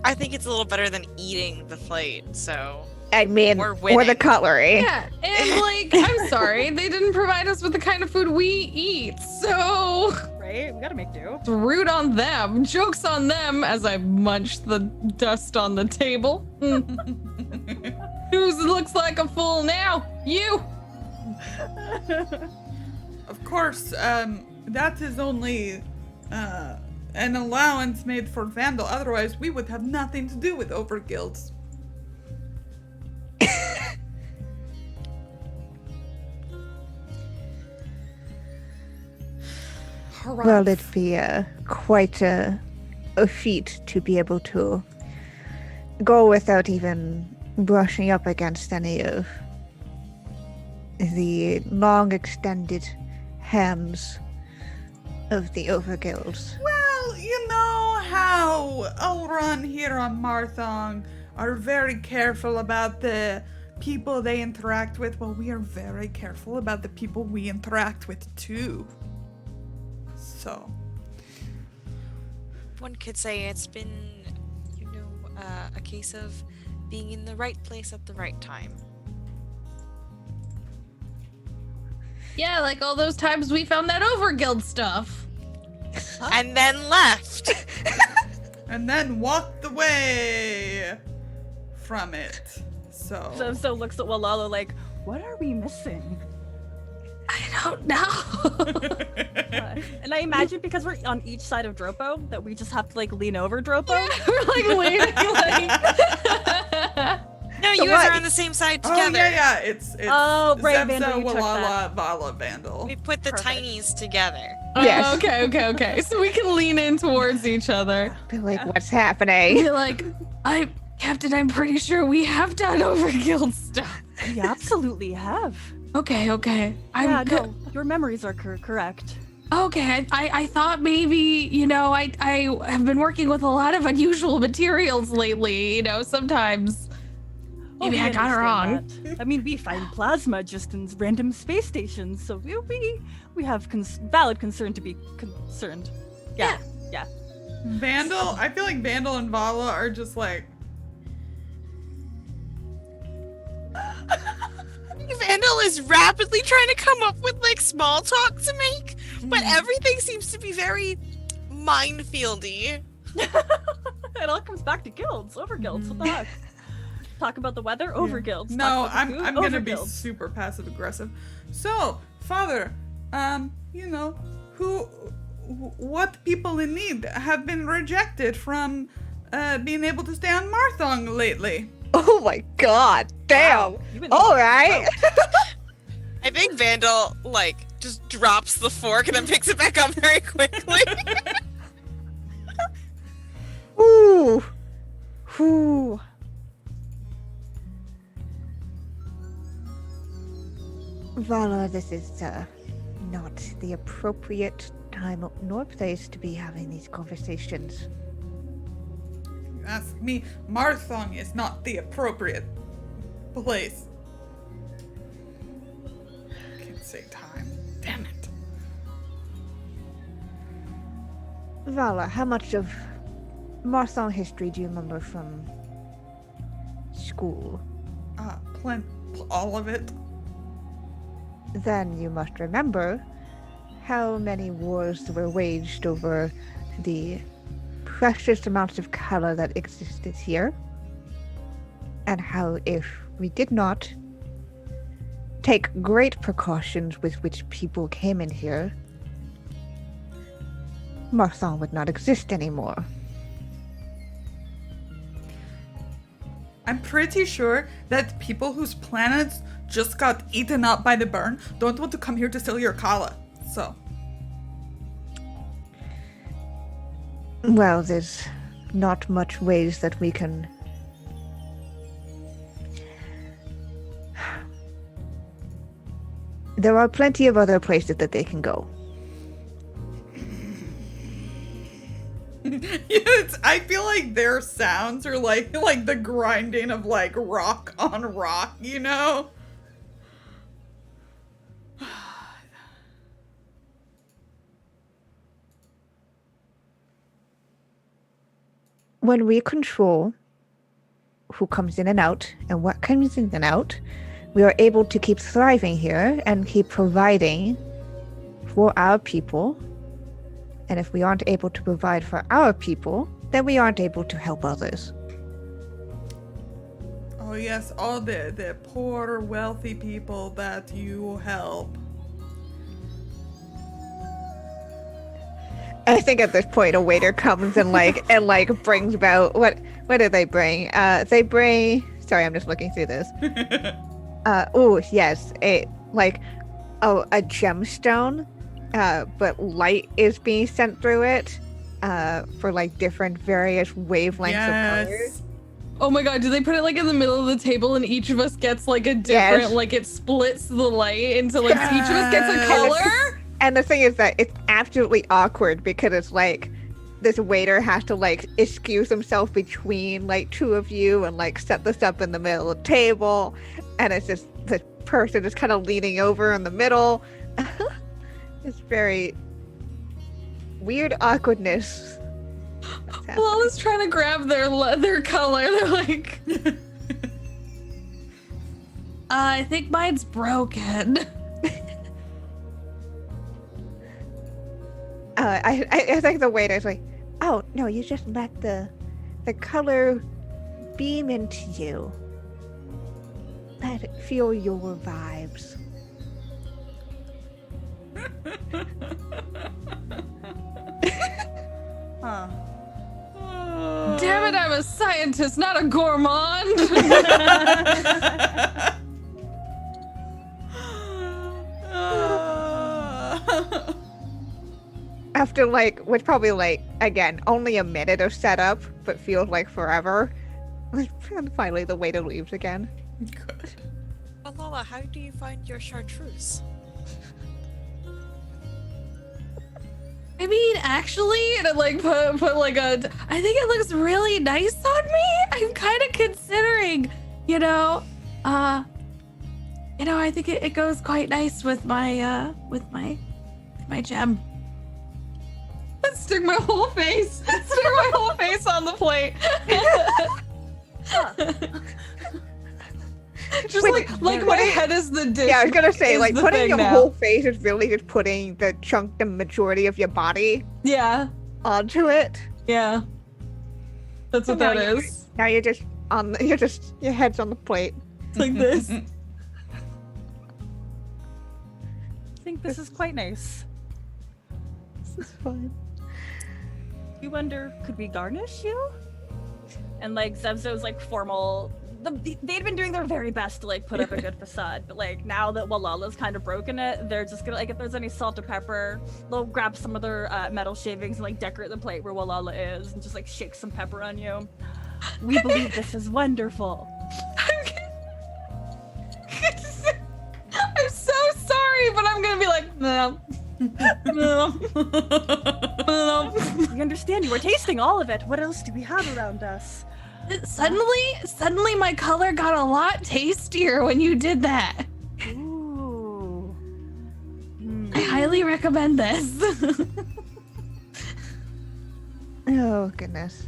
I think it's a little better than eating the plate, so I mean, We're or the winning. cutlery. Yeah, and like, I'm sorry, they didn't provide us with the kind of food we eat, so Right? We gotta make do. it's rude on them. Joke's on them as I munch the dust on the table. Who looks like a fool now? You! Of course, that is only an allowance made for Vandal. Otherwise, we would have nothing to do with overguilds. Well, it'd be quite a feat to be able to go without even brushing up against any of the long extended hands of the overguilds. Well, you know how Elrond here on Marthong are very careful about the people they interact with, well, we are very careful about the people we interact with too. So One could say it's been, a case of being in the right place at the right time. Yeah, like all those times we found that Overguild stuff. And then left. and then walked away from it. So looks at Walala like, what are we missing? I don't know. And I imagine because we're on each side of Dropo that we just have to like lean over Dropo. We're like leaning like. No, you guys are on the same side together. Oh yeah, it's Oh, right, Zemza, Vandal, you took Walala, Vala, Vandal. We put the Perfect. tinies together. Yes. Oh, okay. So we can lean in towards each other. Be like, what's happening? Be like, Captain, I'm pretty sure we have done Overguild stuff. We absolutely have. Okay. No, your memories are correct. Okay, I thought maybe, I have been working with a lot of unusual materials lately, sometimes maybe I got it wrong. That. I mean, we find plasma just in random space stations, so we have valid concern to be concerned. Yeah. Vandal, I feel like Vandal and Vala are just like, Vandal is rapidly trying to come up with like small talk to make, but everything seems to be very minefieldy. It all comes back to guilds, overguilds. What the heck? Talk about the weather, overguilds. no, Talk about I'm the food, gonna be overguilds. super passive aggressive. So, Father, what people in need have been rejected from being able to stay on Marthong lately? Oh my god, damn. Wow, you've been- All right. I think Vandal like just drops the fork and then picks it back up very quickly. Ooh. Ooh. Vala, this is not the appropriate time nor place to be having these conversations. You ask me, Marthong is not the appropriate place. Can't say time. Damn it. Vala, how much of Marthong history do you remember from school? All of it. Then you must remember how many wars were waged over the precious amounts of color that existed here, and how if we did not take great precautions with which people came in here, Marthong would not exist anymore. I'm pretty sure that people whose planets just got eaten up by the burn don't want to come here to steal your Kala. So. Well, there's not much ways that we can... There are plenty of other places that they can go. I feel like their sounds are like the grinding of like rock on rock, you know? When we control who comes in and out and what comes in and out, we are able to keep thriving here and keep providing for our people. And if we aren't able to provide for our people, then we aren't able to help others. Oh yes, all the poor wealthy people that you help. I think at this point a waiter comes and brings about what do they bring? They bring, sorry, I'm just looking through this. Oh yes, a gemstone, but light is being sent through it for like different various wavelengths of colors. Oh my god, do they put it like in the middle of the table and each of us gets like a different, like it splits the light into like each of us gets a color? And the thing is that it's absolutely awkward because it's like this waiter has to like excuse himself between like two of you and like set this up in the middle of the table. and it's just the person just kind of leaning over in the middle. It's very weird awkwardness. Lala's trying to grab their color. They're like, I think mine's broken. I think the waiter's like, oh no, you just let the color beam into you. Let it feel your vibes. Huh. Damn it, I'm a scientist, not a gourmand. After which probably again, only a minute of setup, but feels like forever. And finally the waiter leaves again. Good. Well, Lala, how do you find your chartreuse? I mean, actually, and I put like I think it looks really nice on me. I'm kind of considering, I think it goes quite nice with my gem. Let's stick my whole face. Stick my whole face on the plate. Just Wait, like my head is the dish. Yeah, I was gonna say, is the putting thing your now. whole face is really just putting the majority of your body Yeah, onto it. yeah. That's what So that now is. Now your head's on the plate. It's like this. I think this is quite nice. This is fun. You wonder, could we garnish you? And Zevzo's formal. They'd been doing their very best to put up a good facade, but now that Walala's kind of broken it, they're just gonna if there's any salt or pepper, they'll grab some of their metal shavings and decorate the plate where Walala is, and just shake some pepper on you. We believe this is wonderful. I'm so sorry, but I'm gonna be like, no. No. No. We understand you. We're tasting all of it. What else do we have around us? Suddenly my color got a lot tastier when you did that. Ooh. I highly recommend this. Oh goodness.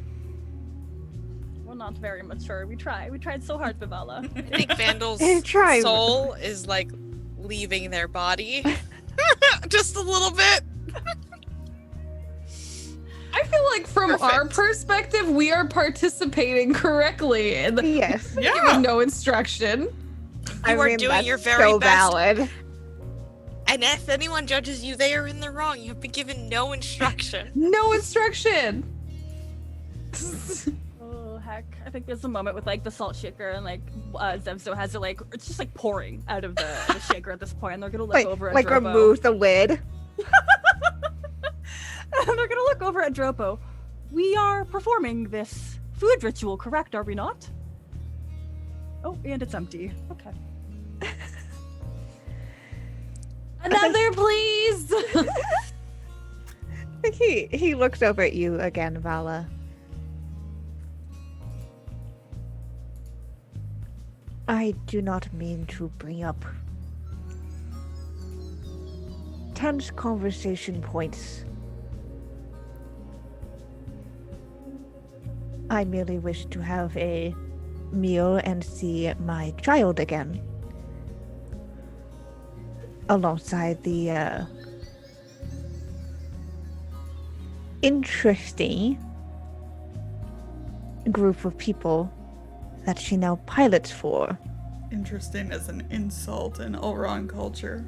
We're not very mature. We tried so hard, Vivella. I think Vandal's Try. soul is leaving their body. Just a little bit. I feel like from our Perfect. perspective, we are participating correctly in Yes. Yeah. giving no instruction. You are doing that's your very so best. valid. And if anyone judges you, they are in the wrong. You have been given no instruction. No instruction. Oh heck! I think there's a moment with the salt shaker and Zevzo has it it's just pouring out of the shaker at this point, and they're gonna look over at Dropo. Remove the lid. And they're gonna look over at Dropo. We are performing this food ritual, correct? Are we not? Oh, and it's empty. Okay. Another, please. I think he looks over at you again, Vala. I do not mean to bring up tense conversation points. I merely wish to have a meal and see my child again. Alongside the interesting group of people that she now pilots for. Interesting as an insult in Elrond culture.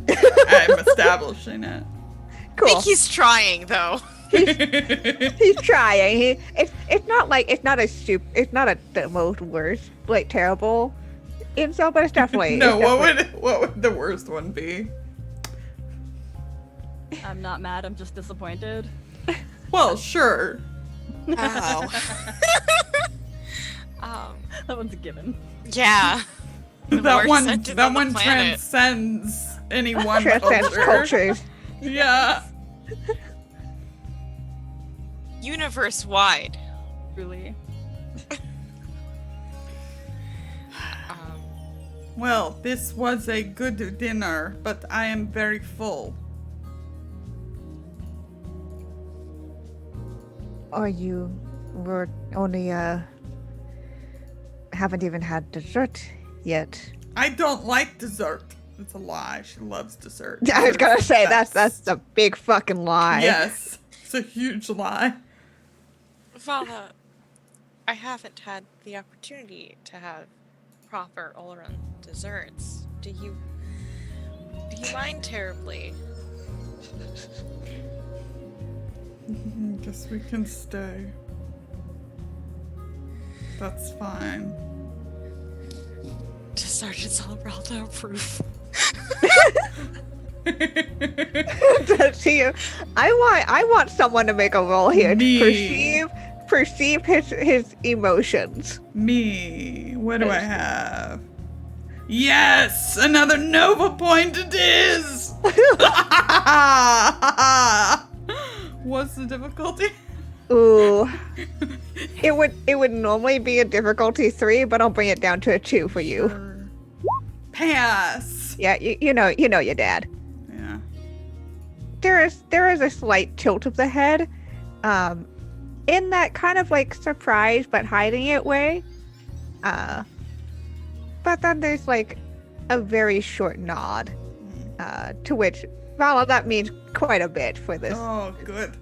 I'm establishing it. I Cool. think he's trying, though. He's trying. It's not the most worst, terrible insult, but it's definitely. No, it's what would the worst one be? I'm not mad. I'm just disappointed. Well, sure. Oh. That one's a given. Yeah. The That worst one sentence on the planet. transcends any one transcends culture. cultures. Yeah. Universe wide. Truly. Well, this was a good dinner, but I am very full. Or you were only, haven't even had dessert yet. I don't like dessert. It's a lie. She loves dessert. I was gonna Dessert's say, the that's best. a big fucking lie. Yes, it's a huge lie. Vala, I haven't had the opportunity to have proper all-around desserts. Do you mind terribly? Guess we can stay. That's fine. Does Sergeant Celeraldo approve? I want someone to make a roll here Me. to perceive his emotions. Me. What do I have? Yes! Another Nova point it is! What's the difficulty? Ooh. It would normally be a difficulty 3, but I'll bring it down to a 2 for you. Pass. Yeah, you know your dad. Yeah. There is a slight tilt of the head, in that kind of like surprise but hiding it way. But then there's like a very short nod, to which, Vala, that means quite a bit for this. Oh, good.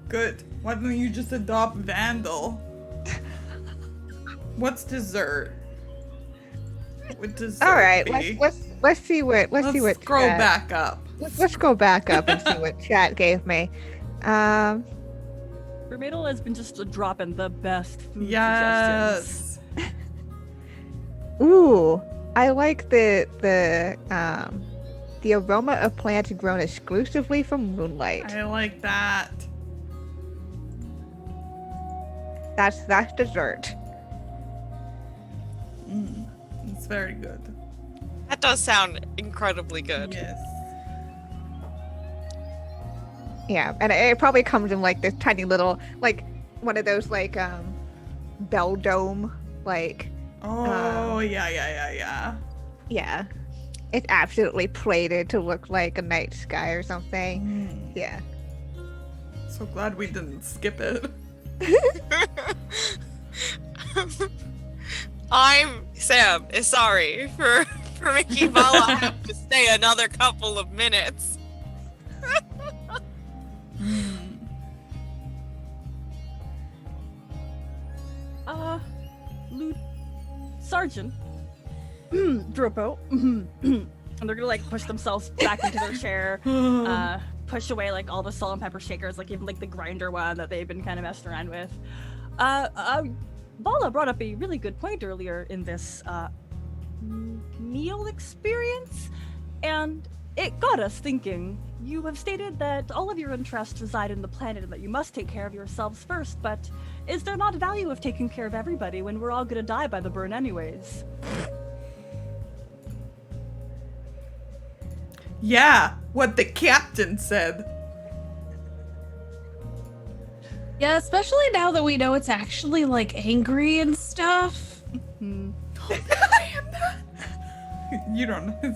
Good. Why don't you just adopt Vandal? What's dessert? What dessert? All right, be? let's see what Let's scroll back up. Let's go back up and see what chat gave me. Vermadel has been just dropping the best food suggestions. Yes. Ooh, I like the aroma of plants grown exclusively from moonlight. I like that. That's dessert. It's very good. That does sound incredibly good. Yes. Yeah, and it probably comes in like this tiny little, like one of those like bell dome, like Oh, yeah. yeah. It's absolutely plated to look like a night sky or something. Yeah. So glad we didn't skip it. I'm Sam is sorry for making Vala have to stay another couple of minutes. Sergeant, Dropo, and they're gonna like push themselves back into their chair, push away like all the salt and pepper shakers, like even like the grinder one that they've been kind of messing around with. Vala brought up a really good point earlier in this meal experience, and it got us thinking. You have stated that all of your interests reside in the planet and that you must take care of yourselves first, but is there not value of taking care of everybody when we're all gonna die by the burn anyways? Yeah, what the captain said. Yeah, especially now that we know it's actually like angry and stuff. You don't know.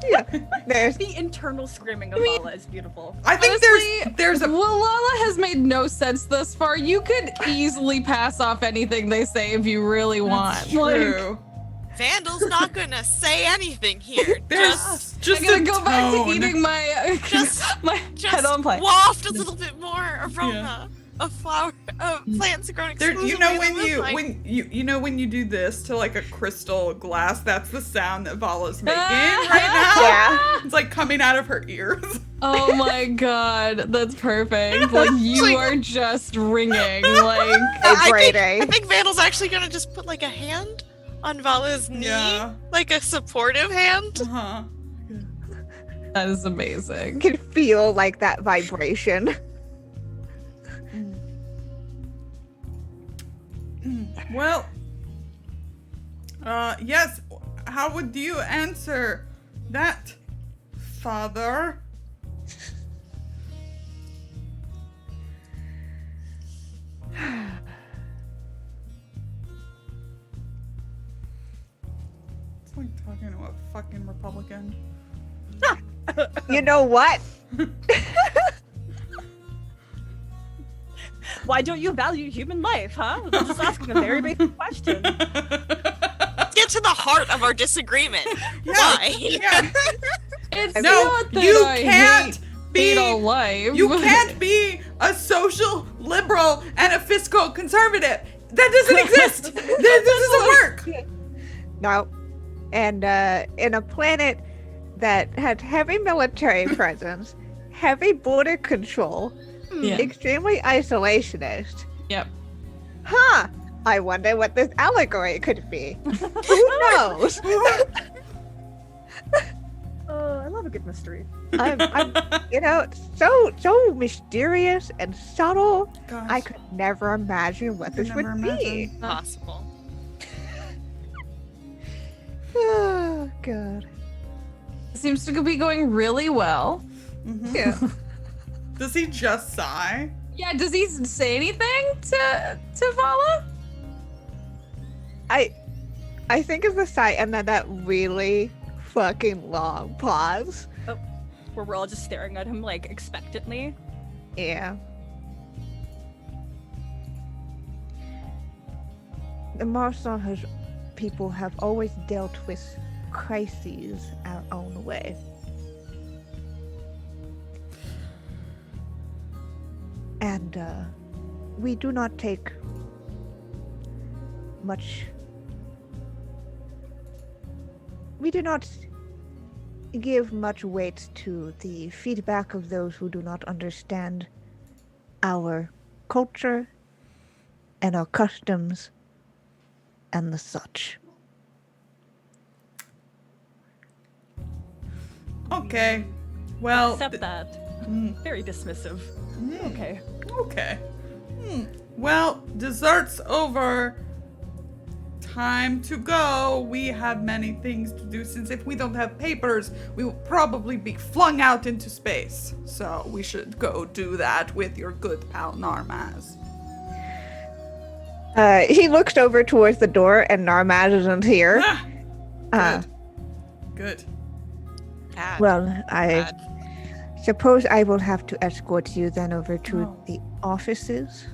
Yeah. There's The internal screaming of Vala is beautiful. I think Honestly, there's a Walala has made no sense thus far. You could easily pass off anything they say if you really want. true. Vandal's not gonna say anything here. There's just I'm gonna a go back to tone. eating my Just- my Just head on plate. waft a little bit more aroma of flower of plants grown There, exclusively you know in when the moonlight. you know when you do this to like a crystal glass, that's the sound that Vala's making right now. yeah. It's like coming out of her ears. Oh my god, that's perfect. Like you like- are just ringing. Like Vibrating. I think Vandal's actually gonna just put like a hand on Vala's knee, Yeah. like a supportive hand. Uh-huh. that is amazing. You can feel like that vibration. Well, yes. How would you answer that, Father? It's like talking to a fucking Republican. You know what? Why don't you value human life, huh? I'm just asking a very basic question. Get to the heart of our disagreement. Why? Yeah. It's No, not that you I can't hate be. life. You can't be a social liberal and a fiscal conservative. That doesn't exist. This doesn't work. No. And in a planet that had heavy military presence, heavy border control, Yeah. extremely isolationist. Yep. Huh. I wonder what this allegory could be. Who knows? I love a good mystery. I'm so mysterious and subtle. Gosh, I could never imagine what this would never be. imagine. Possible. Oh, God. Seems to be going really well. Mhm. Yeah. Does he just sigh? Yeah, does he say anything to Vala? I think of the sight and then that really fucking long pause. Where we're all just staring at him like expectantly. Yeah. The Marsan people have always dealt with crises our own way. And we do not take much. We do not give much weight to the feedback of those who do not understand our culture and our customs and the such. Okay. Well. Accept that. Very dismissive. Okay. Okay. Well, dessert's over. Time to go. We have many things to do since if we don't have papers, we will probably be flung out into space. So we should go do that with your good pal Narmaz. He looks over towards the door and Narmaz isn't here. Ah, Uh, good. Bad. well, I Bad. suppose I will have to escort you then over to Oh. the offices.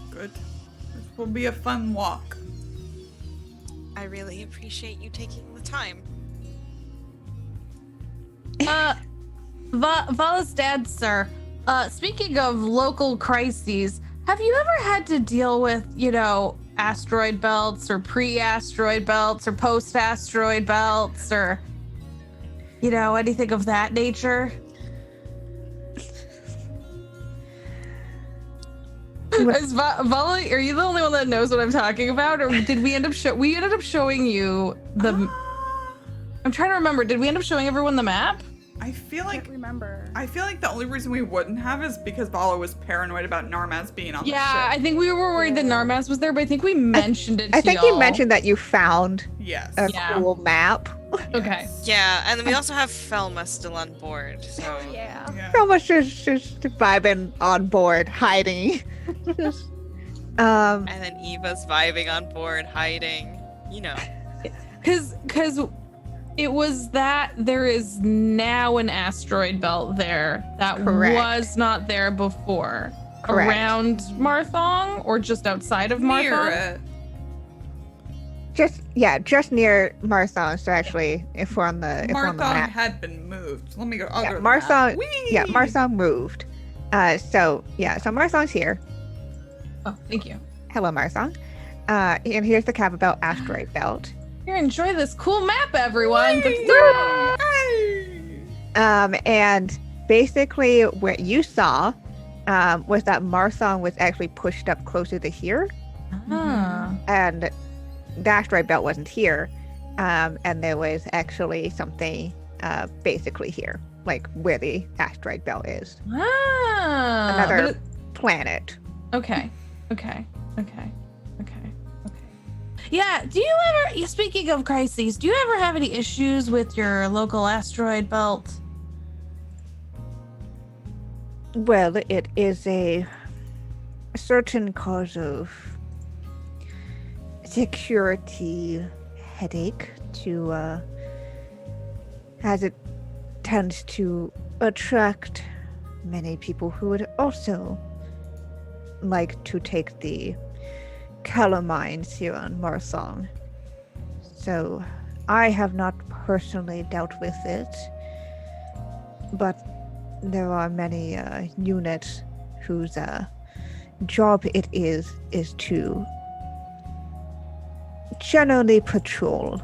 Good. This will be a fun walk. I really appreciate you taking the time. Vala's dad, sir. Speaking of local crises, have you ever had to deal with, asteroid belts or pre-asteroid belts or post-asteroid belts or, anything of that nature? Is Vala, are you the only one that knows what I'm talking about, or did we end up showing you the? I'm trying to remember. Did we end up showing everyone the map? I feel I like can't remember. the only reason we wouldn't have is because Vala was paranoid about Narmaz being on the Yeah, ship. I think we were worried that Narmaz was there, but I think we mentioned it. I to think y'all. you mentioned that you found Yes. a Yeah. cool map. Okay. Yeah, and then we also have Felma still on board. So Yeah. Yeah. So much just vibing on board, hiding. Just, and then Eva's vibing on board, hiding. Because it was that there is now an asteroid belt there that Correct. was not there before. Correct. Around Marthong or just outside of Near Marthong? it. just near Marthon. So actually, if we're on the Marthon map, had been moved. Let me go. I'll yeah, go to the map. Marthon, Whee! Marthon moved. So Marthon's here. Oh, thank you. Hello, Marthon. And here's the Kappa Belt asteroid belt. Here, enjoy this cool map, everyone. Hey! And basically, what you saw was that Marthon was actually pushed up closer to here, Ah. and the asteroid belt wasn't here. And there was actually something basically here, like where the asteroid belt is. Ah. Another but it- planet. Okay. Yeah, do you ever, speaking of crises, do you ever have any issues with your local asteroid belt? Well, it is a certain cause of security headache to, as it tends to attract many people who would also like to take the calamines here on Marsong. So I have not personally dealt with it, but there are many units whose job it is to generally patrol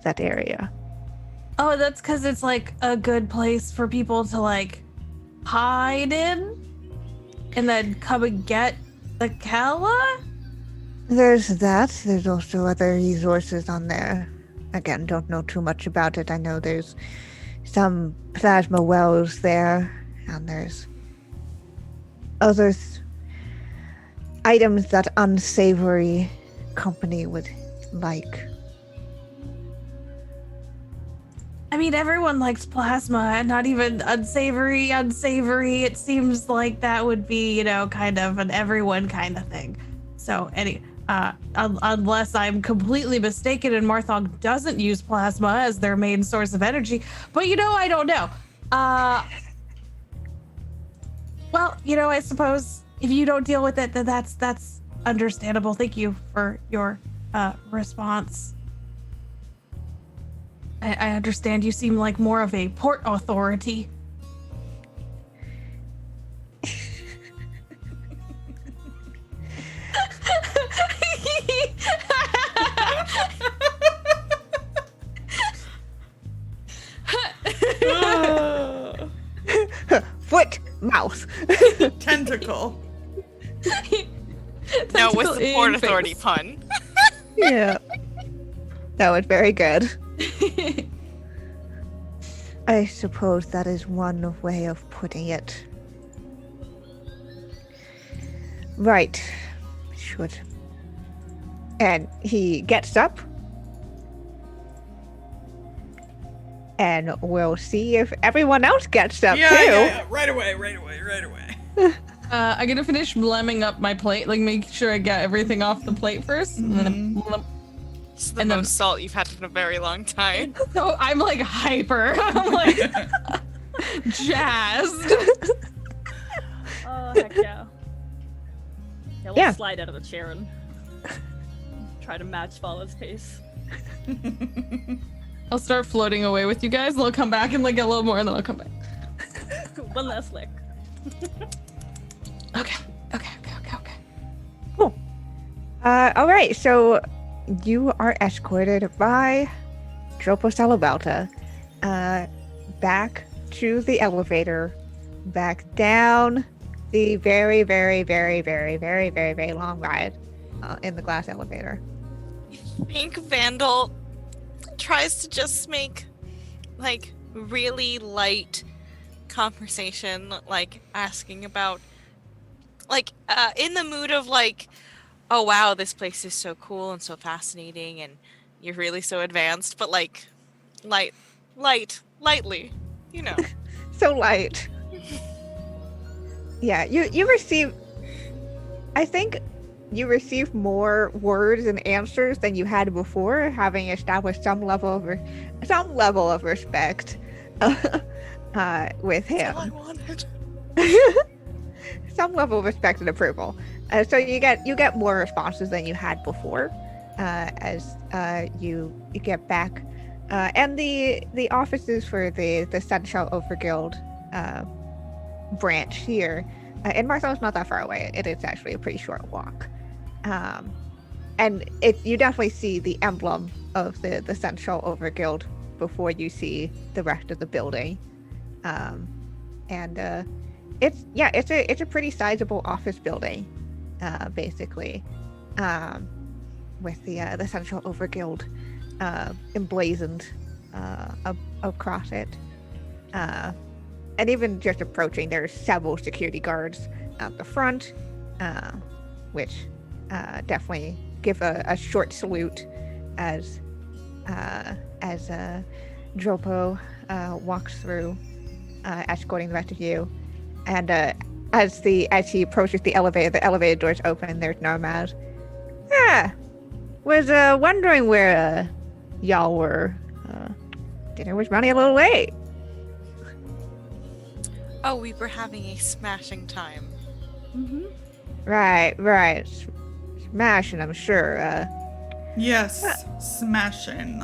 that area. Oh, that's because it's like a good place for people to like hide in and then come and get the Kala? There's that. There's also other resources on there. Again, don't know too much about it. I know there's some plasma wells there, and there's other items that unsavory company would like. I mean, everyone likes plasma, and not even unsavory. It seems like that would be, kind of an everyone kind of thing. So, unless I'm completely mistaken and Marthog doesn't use plasma as their main source of energy. But, I don't know. Well, I suppose if you don't deal with it, then that's understandable. Thank you for your response. I understand you seem like more of a port authority. Foot, mouth. Tentacle. No, with the Port in Authority face. pun. Yeah. That was very good. I suppose that is one way of putting it. Right. Should. And he gets up. And we'll see if everyone else gets up too. Yeah. Right away. I'm gonna finish blemming up my plate, like make sure I get everything off the plate first, and then This is the And then- most salt you've had in a very long time. so I'm like hyper. I'm like jazzed. Oh, heck yeah. Yeah, we'll Yeah. slide out of the chair and try to match Vala's pace. I'll start floating away with you guys, and I'll come back and like get a little more, and then I'll come back. One last lick. Okay. Cool. All right. So you are escorted by Dropo Salabalta back to the elevator, back down the very, very, very, very, very, very, very long ride in the glass elevator. Pink Vandal tries to just make like really light conversation, like asking about in the mood of like, oh wow, this place is so cool and so fascinating and you're really so advanced, but like lightly, So light. Yeah, you receive. I think you receive more words and answers than you had before, having established some level of respect with him. That's all I wanted. Some level of respect and approval. So you get more responses than you had before, as you get back, and the offices for the Sunshell Overguild branch here in Marcel is not that far away. It is actually a pretty short walk, and you definitely see the emblem of the Sunshell Overguild before you see the rest of the building, and it's a pretty sizable office building, basically, with the Central Overguild emblazoned across it. And even just approaching, there's several security guards at the front, which definitely give a short salute as Dropo walks through, escorting the rest of you. And as he approaches the elevator doors open. There's Nomad. Was wondering where y'all were. Dinner was running a little late. Oh, we were having a smashing time. Mm-hmm. Right. Smashing, I'm sure. Yes, smashing.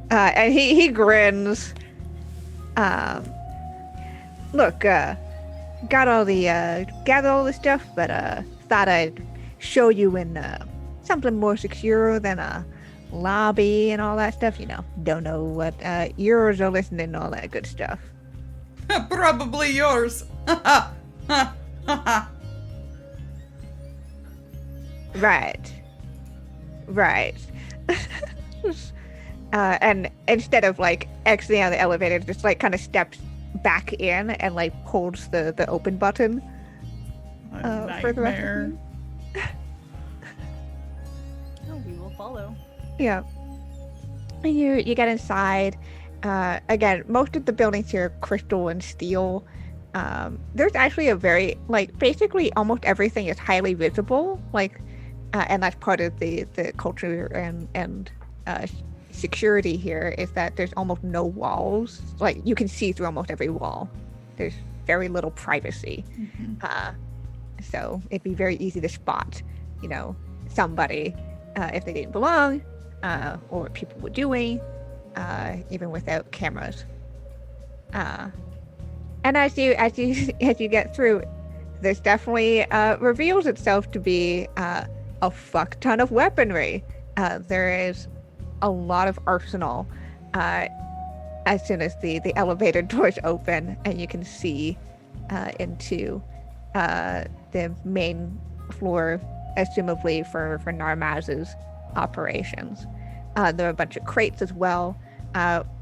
And he grins. Look, got all the gathered all the stuff, but thought I'd show you in something more secure than a lobby and all that stuff. You know, don't know what ears are listening and all that good stuff. Probably yours. Right. And instead of like exiting out of the elevator, just like kind of steps back in and like pulls the open button for the rest of Nightmare. you. Oh, we will follow. Yeah. And you get inside. Again, most of the buildings here are crystal and steel. There's actually a very like basically almost everything is highly visible. Like, and that's part of the culture and security here is that there's almost no walls. Like you can see through almost every wall. There's very little privacy. So it'd be very easy to spot, you know, somebody if they didn't belong, or what people were doing, even without cameras. And as you get through, this definitely reveals itself to be a fuck ton of weaponry. There is a lot of arsenal as soon as the elevator doors open and you can see into the main floor, assumably for Narmaz's operations. There are a bunch of crates as well,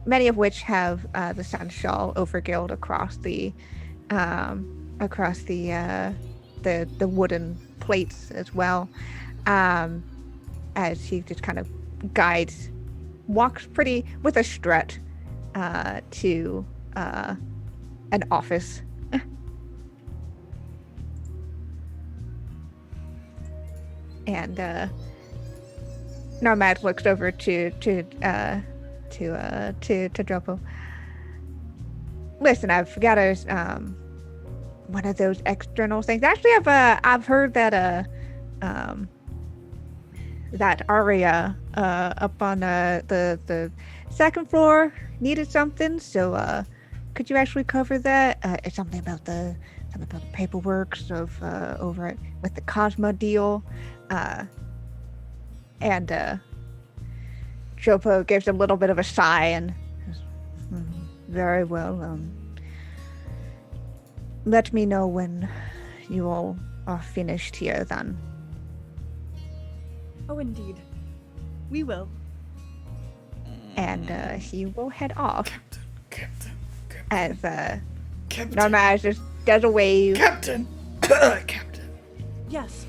many of which have the Sanshal overguild across the wooden plates as well. As he just kind of walks pretty with a strut to an office. And Narmaz looks over to Dropo. Listen, I've got one of those external things. Actually, I've heard that that Aria up on the second floor needed something. So could you actually cover that? It's something about the paperwork of over with the Cosmo deal. And Dropo gives a little bit of a sigh and says, very well. Let me know when you all are finished here then. Oh, indeed. We will. And he will head off Captain. as Captain. Narmaz just does a wave. Captain. Captain. Yes.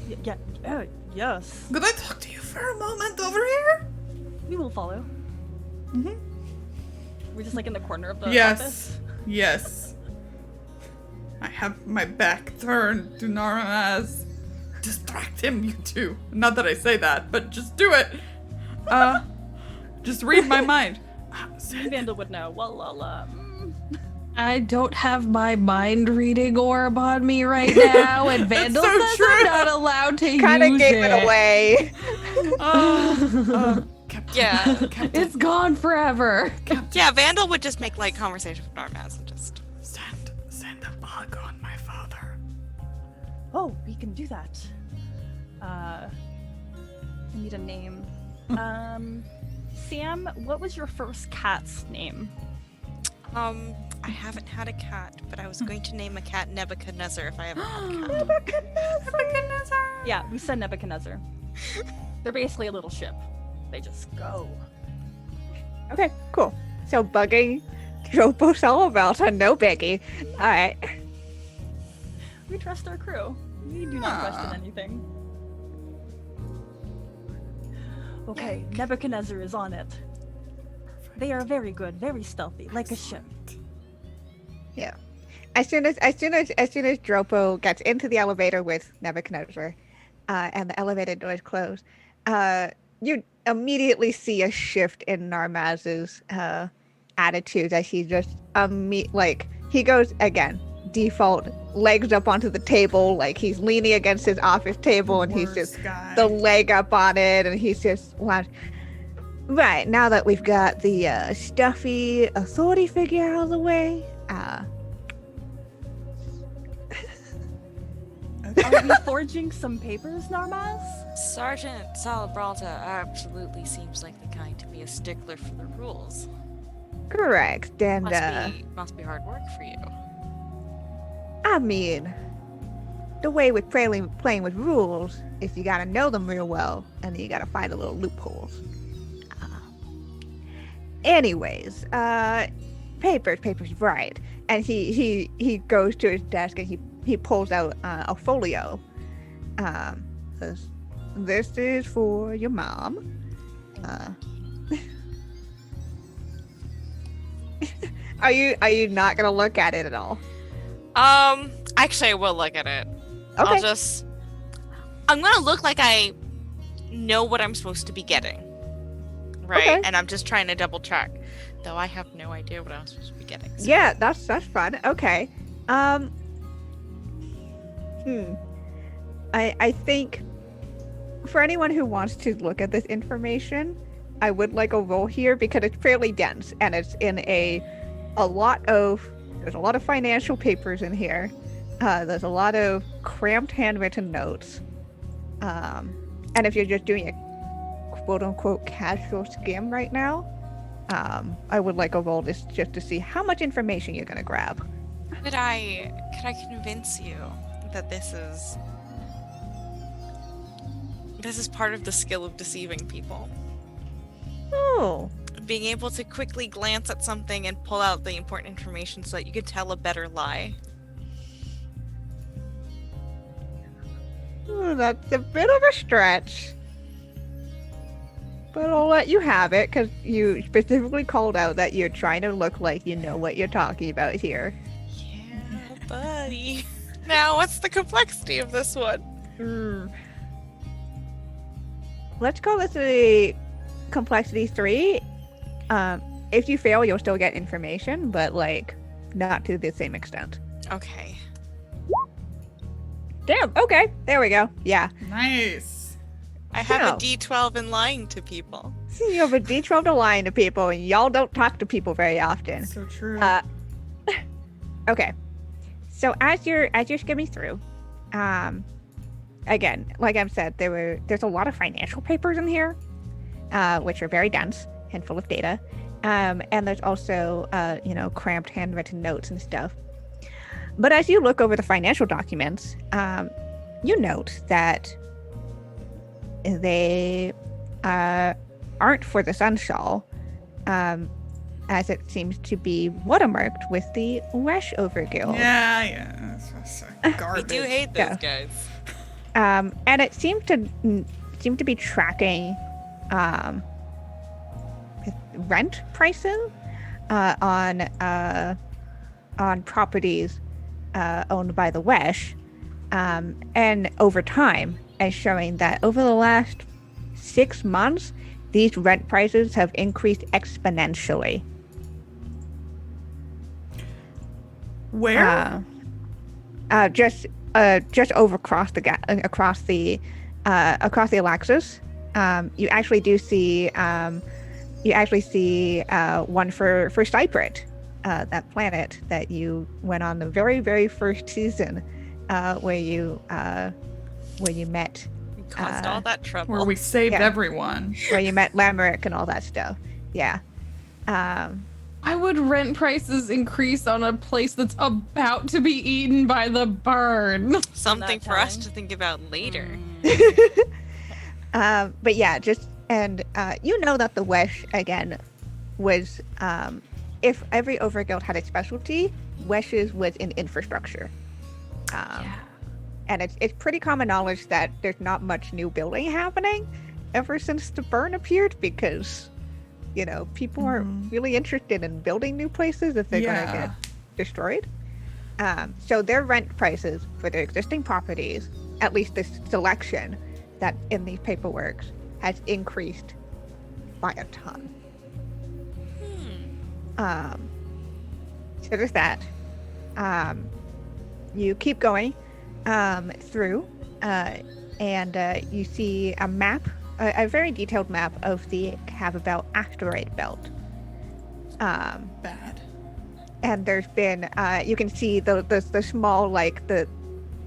Yes. Could I talk to you for a moment over here? We will follow. Mm-hmm. We're just like in the corner of the Yes. office. Yes. I have my back turned to Narmaz. Distract him, you two. Not that I say that, but just do it. Just read my mind. Vandal would know. Well, I don't have my mind reading orb on me right now, and Vandal so says true. I'm not allowed to Kind of use gave it away. Captain. Yeah. Captain. It's gone forever. Yeah, Vandal would just make light conversation with Narmaz and just. Send a bug on my father. oh, we can do that. I need a name. Sam, what was your first cat's name? I haven't had a cat, but I was going to name a cat Nebuchadnezzar if I ever had a cat. Nebuchadnezzar. Yeah, we said Nebuchadnezzar. They're basically a little ship. They just go. Okay, cool. So bugging Dropo's all about a no biggie. All right. We trust our crew. We do not question anything. Okay, Nebuchadnezzar is on it. They are very good, very stealthy, like a ship. Yeah. As soon as Dropo gets into the elevator with Nebuchadnezzar, and the elevator doors close, you immediately see a shift in Narmaz's attitude as he just he goes again default legs up onto the table, like he's leaning against his office table and he's just Guy. the leg up on it and he's just right now that we've got the stuffy authority figure out of the way. Are we forging some papers, Narmaz? Sergeant Salabralta absolutely seems like the kind to be a stickler for the rules. Correct, and Must be hard work for you. I mean, the way with playing with rules is you gotta know them real well, and then you gotta find the little loopholes. Anyways, papers, right? And he goes to his desk and he pulls out a folio. Says, "This is for your mom." Are you not gonna look at it at all? Actually, I will look at it. Okay. I'm gonna look like I know what I'm supposed to be getting. Right? Okay. And I'm just trying to double check. Though I have no idea what I'm supposed to be getting. So. Yeah, that's fun. Okay. I think for anyone who wants to look at this information, I would like a roll here because it's fairly dense and it's in there's a lot of financial papers in here. There's a lot of cramped handwritten notes. And if you're just doing a quote unquote casual skim right now, I would like a roll just to see how much information you're gonna grab. Could I convince you that this is part of the skill of deceiving people? Oh. Being able to quickly glance at something and pull out the important information so that you can tell a better lie. That's a bit of a stretch. But I'll let you have it because you specifically called out that you're trying to look like you know what you're talking about here. Yeah, buddy. Now, what's the complexity of this one? Let's call this a complexity 3. If you fail, you'll still get information, but not to the same extent. Okay. Damn. Okay. There we go. Yeah. Nice. I have No. a D12 in lying to people. You have a D12 to lying to people, and y'all don't talk to people very often. So true. Okay. So as you're skimming through, again, like I've said, there's a lot of financial papers in here, which are very dense and full of data. And there's also cramped handwritten notes and stuff. But as you look over the financial documents, you note that they aren't for the Sunshawl, as it seems to be watermarked with the Wesh Overkill. Yeah. That's We garbage. do hate those guys. And it seemed to be tracking rent prices on properties owned by the Wesh, and over time, and showing that over the last 6 months, these rent prices have increased exponentially. Where? Just over across the Alaxis. You actually do see one for Cyprit, that planet that you went on the very, very first season, where you met, We caused all that trouble. Where we saved yeah. everyone. where you met Lamerick and all that stuff. Yeah. Why would rent prices increase on a place that's about to be eaten by the burn? Something Not for us telling. to think about later. But yeah, you know that the Wesh again was if every overguild had a specialty, Wesh's was in infrastructure. And it's pretty common knowledge that there's not much new building happening ever since the burn appeared because, people aren't really interested in building new places if they're going to get destroyed. So their rent prices for their existing properties, at least this selection that in these paperwork, has increased by a ton. So there's that. You keep going through, and you see a map, a very detailed map of the Cababel asteroid belt. Bad. And there's been, you can see the small, like, the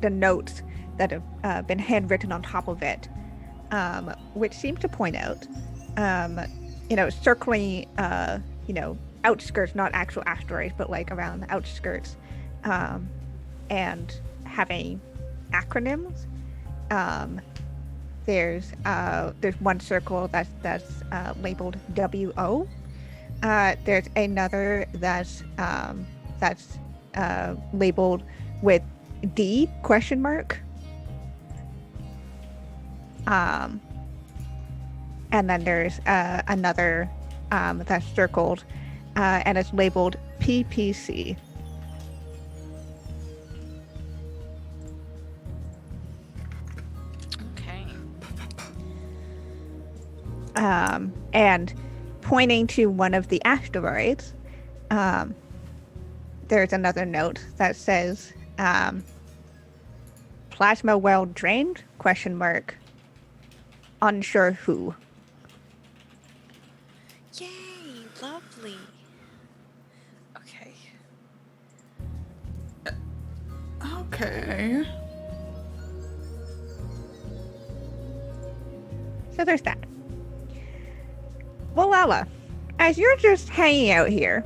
notes that have been handwritten on top of it, which seem to point out, circling, outskirts, not actual asteroids, but like around the outskirts, and having acronyms. There's one circle that's labeled WO. There's another that's labeled with D ? And then there's another that's circled and it's labeled PPC. Okay. And pointing to one of the asteroids, there's another note that says plasma well drained ? Unsure who. Yay, lovely. Okay. Okay. So there's that. Well, Lala, as you're just hanging out here.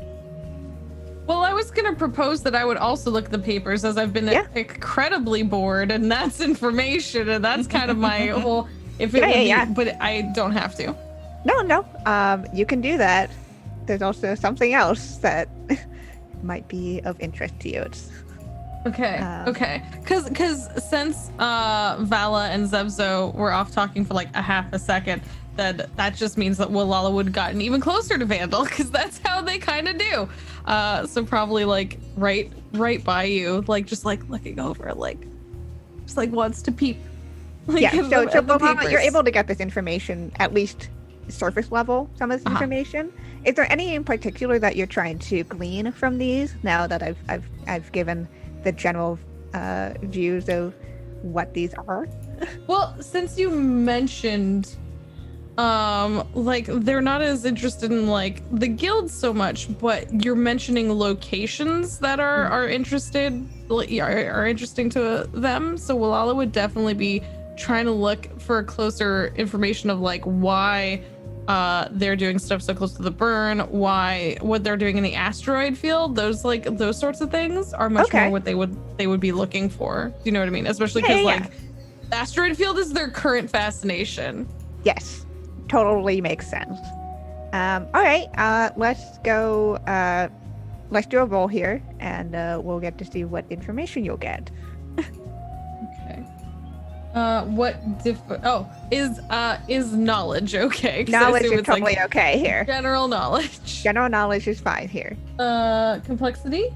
Well, I was going to propose that I would also look at the papers as I've been incredibly bored, and that's information, and that's kind of my whole, if it would be, but I don't have to. No. You can do that. There's also something else that might be of interest to you. Okay. Because since Vala and Zebzo were off talking for like a half a second, that just means that Walala would have gotten even closer to Vandal, because that's how they kind of do. So probably like right by you, like just like looking over, like just like wants to peep. Like, yeah. So Walala, you're papers. able to get this information, at least surface level, some of this information. Is there any in particular that you're trying to glean from these? Now that I've given the general views of what these are. Well, since you mentioned like they're not as interested in like the guild so much, but you're mentioning locations that are interesting to them. So Walala would definitely be trying to look for closer information of like why they're doing stuff so close to the burn, what they're doing in the asteroid field. Those sorts of things are much more what they would be looking for. Do you know what I mean? Especially because like the asteroid field is their current fascination. Yes, totally makes sense. All right, let's go. Let's do a roll here, and we'll get to see what information you'll get. Okay. Is knowledge okay? Knowledge is totally like okay here. General knowledge. General knowledge is fine here. Complexity?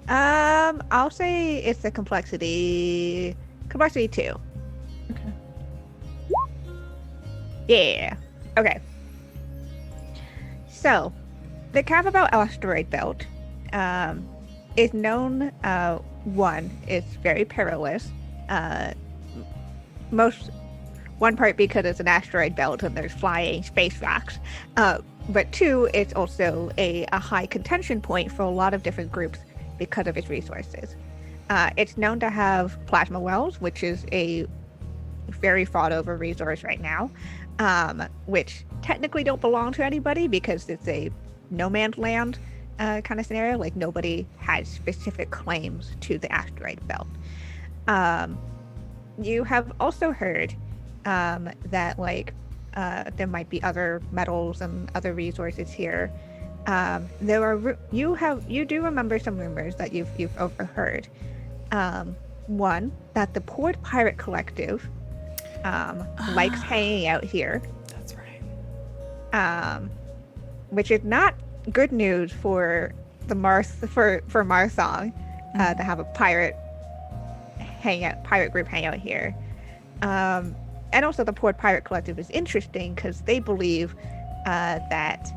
I'll say it's the complexity 2. Okay. Yeah. Okay. So, the Cababel asteroid belt is known, it's very perilous. One part because it's an asteroid belt and there's flying space rocks. But 2, it's also a high contention point for a lot of different groups because of its resources. It's known to have plasma wells, which is a very fought over resource right now, which technically don't belong to anybody because it's a no man's land kind of scenario. Like nobody has specific claims to the asteroid belt. You have also heard that like there might be other metals and other resources here. You do remember some rumors that you've overheard. One, that the Port Pirate Collective likes hanging out here. That's right. Which is not good news for the for Marsong to have a pirate group hang out here. and also the Port Pirate Collective is interesting because they believe that,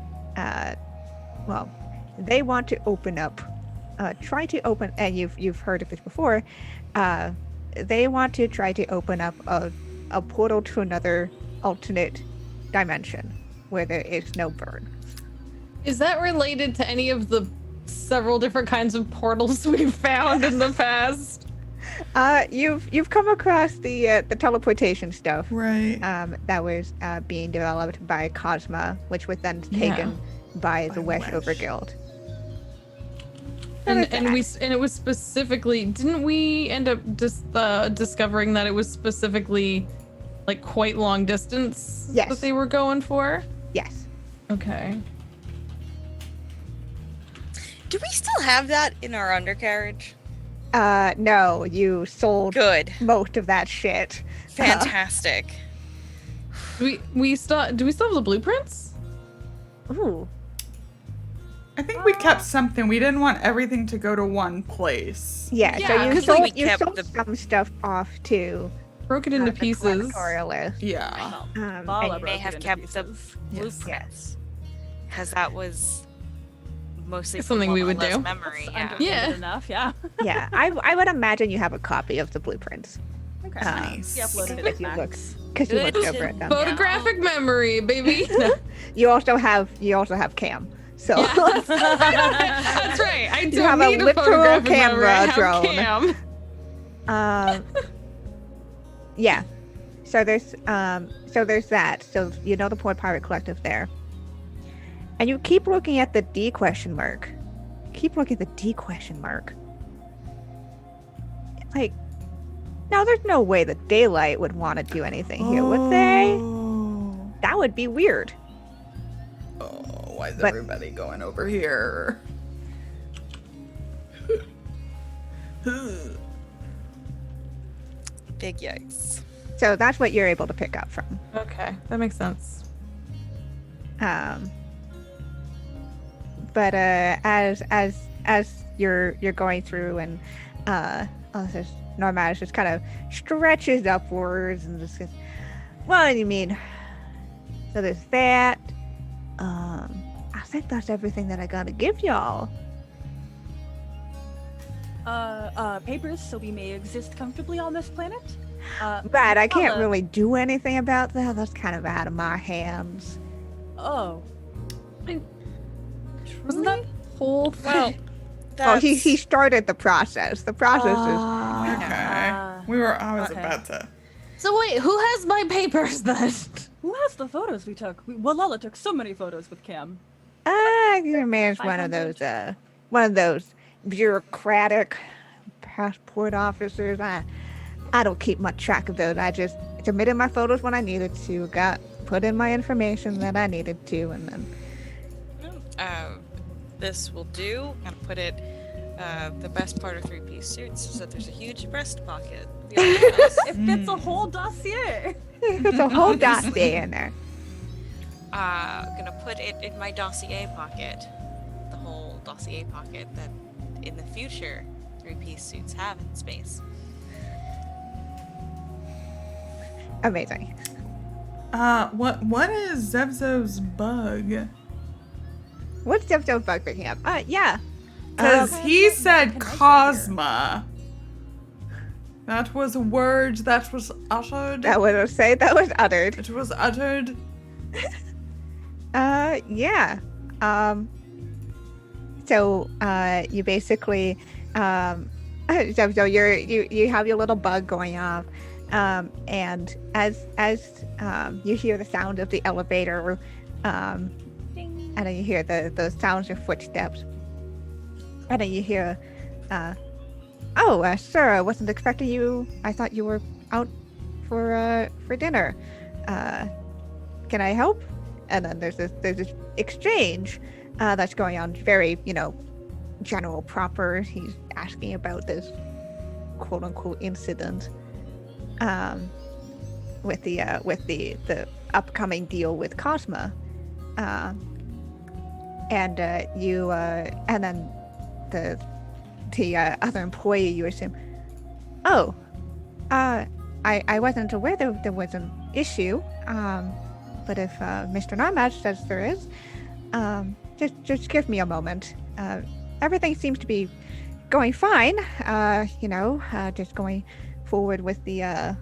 well, they want to open up, try to open, and you've heard of this before, they want to try to open up a portal to another alternate dimension where there is no burn. Is that related to any of the several different kinds of portals we've found in the past? You've come across the teleportation stuff, Right. that was being developed by Cosma, which was then taken by the Weshover Guild. And it was specifically, didn't we end up just discovering that it was specifically like quite long distance Yes. that they were going for? Yes. Okay. Do we still have that in our undercarriage? No, you sold Good. most of that shit. Fantastic. Do we still have the blueprints? Ooh. I think we kept something. We didn't want everything to go to one place. Yeah, so Yeah, you 'cause sold, we you kept sold the- some stuff off to Broke it into the pieces. collectorial list. Yeah. And Vala you may broke it have into kept the pieces. blueprints. Because that was mostly It's something we would Lala's do. memory. That's Yeah. underrated Yeah. enough, yeah. Yeah, I would imagine you have a copy of the blueprints. Okay. Nice. He uploaded it If as you look, Max. because you Good looked to over at them. know. Photographic memory, baby. You also have Cam. So Yeah. That's right. I don't have a need a literal photographic memory. camera I have drone. Cam. Yeah. So there's that. So you know the Port Pirate Collective there. And you keep looking at the D question mark. Keep looking at the D question mark. Like, now there's no way that Daylight would want to do anything here, would they? Oh. That would be weird. Oh, why is But- everybody going over here? Big yikes. So that's what you're able to pick up from. Okay, that makes sense. But as you're going through and Normatis just kind of stretches upwards and just goes, what do you mean? So there's that. I think that's everything that I gotta give y'all. Papers so we may exist comfortably on this planet. But I can't Vala- really do anything about that. That's kind of out of my hands. Oh. Wasn't that whole thing? Well, Oh, he started the process. The process is Okay. I was okay. about to. So wait, who has my papers then? Who has the photos we took? Lala took so many photos with Cam. you managed one of 500? those bureaucratic passport officers. I don't keep much track of those. I just submitted my photos when I needed to, put in my information that I needed to, and then this will do. I'm gonna put it. The best part of three-piece suits is that there's a huge breast pocket. It fits a whole dossier. there's a whole dossier in there. Gonna put it in my dossier pocket. The whole dossier pocket that in the future three-piece suits have in space. Amazing. What is Zevzo's bug? What's Zevzo bug picking up? Yeah. Because Okay. he said Can I say Cosma. That was a word that was uttered. That was uttered. It was uttered. Yeah. So you basically so you have your little bug going off, and as you hear the sound of the elevator, and then you hear the sounds of footsteps, and then you hear, sir, I wasn't expecting you. I thought you were out for dinner. Can I help? And then there's this exchange that's going on, very, general proper. He's asking about this quote unquote incident with the upcoming deal with Cosma. And then the other employee, you assume, I wasn't aware there was an issue. But if Mr. Nomad says there is, just give me a moment. Everything seems to be going fine. Just going forward with the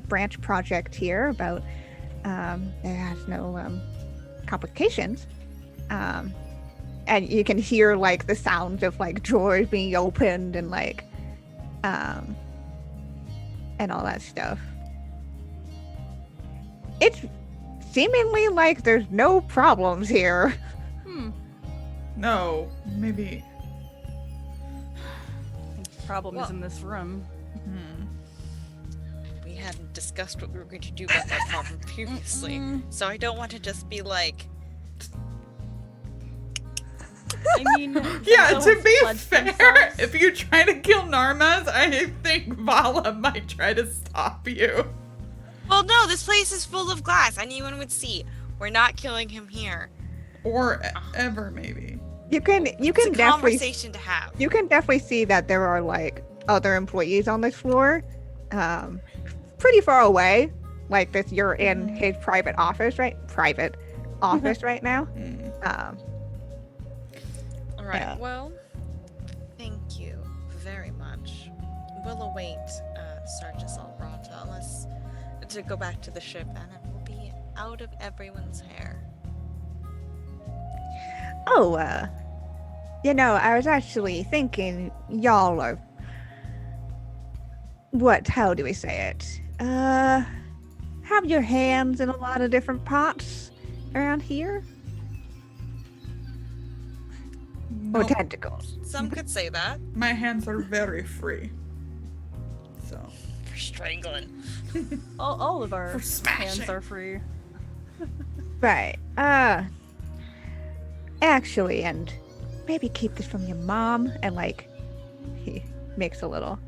branch project here. About there has no complications. And you can hear like the sounds of like drawers being opened and like and all that stuff. It's seemingly like there's no problems here. No, maybe. Problem is in this room. We hadn't discussed what we were going to do about that problem previously, so I don't want to just be like, I mean, Yeah, they'll to be pledge fair, themselves. if you're trying to kill Narmaz, I think Vala might try to stop you. well, no, this place is full of glass. Anyone would see. We're not killing him here. Or ever, maybe. You can It's a definitely conversation to have. you can definitely see that there are like other employees on this floor, pretty far away. Like this, you're in his private office, right? Private office right now. All right. Yeah. Well, thank you very much. We'll await Sergeant Albrata unless to go back to the ship, and it will be out of everyone's hair. Oh, I was actually thinking y'all are how do we say it? Have your hands in a lot of different pots around here? Or Nope. tentacles. Some could say that. My hands are very free. So. For strangling. All of our For smashing. hands are free. Right. Actually, and maybe keep this from your mom, and like, he makes a little.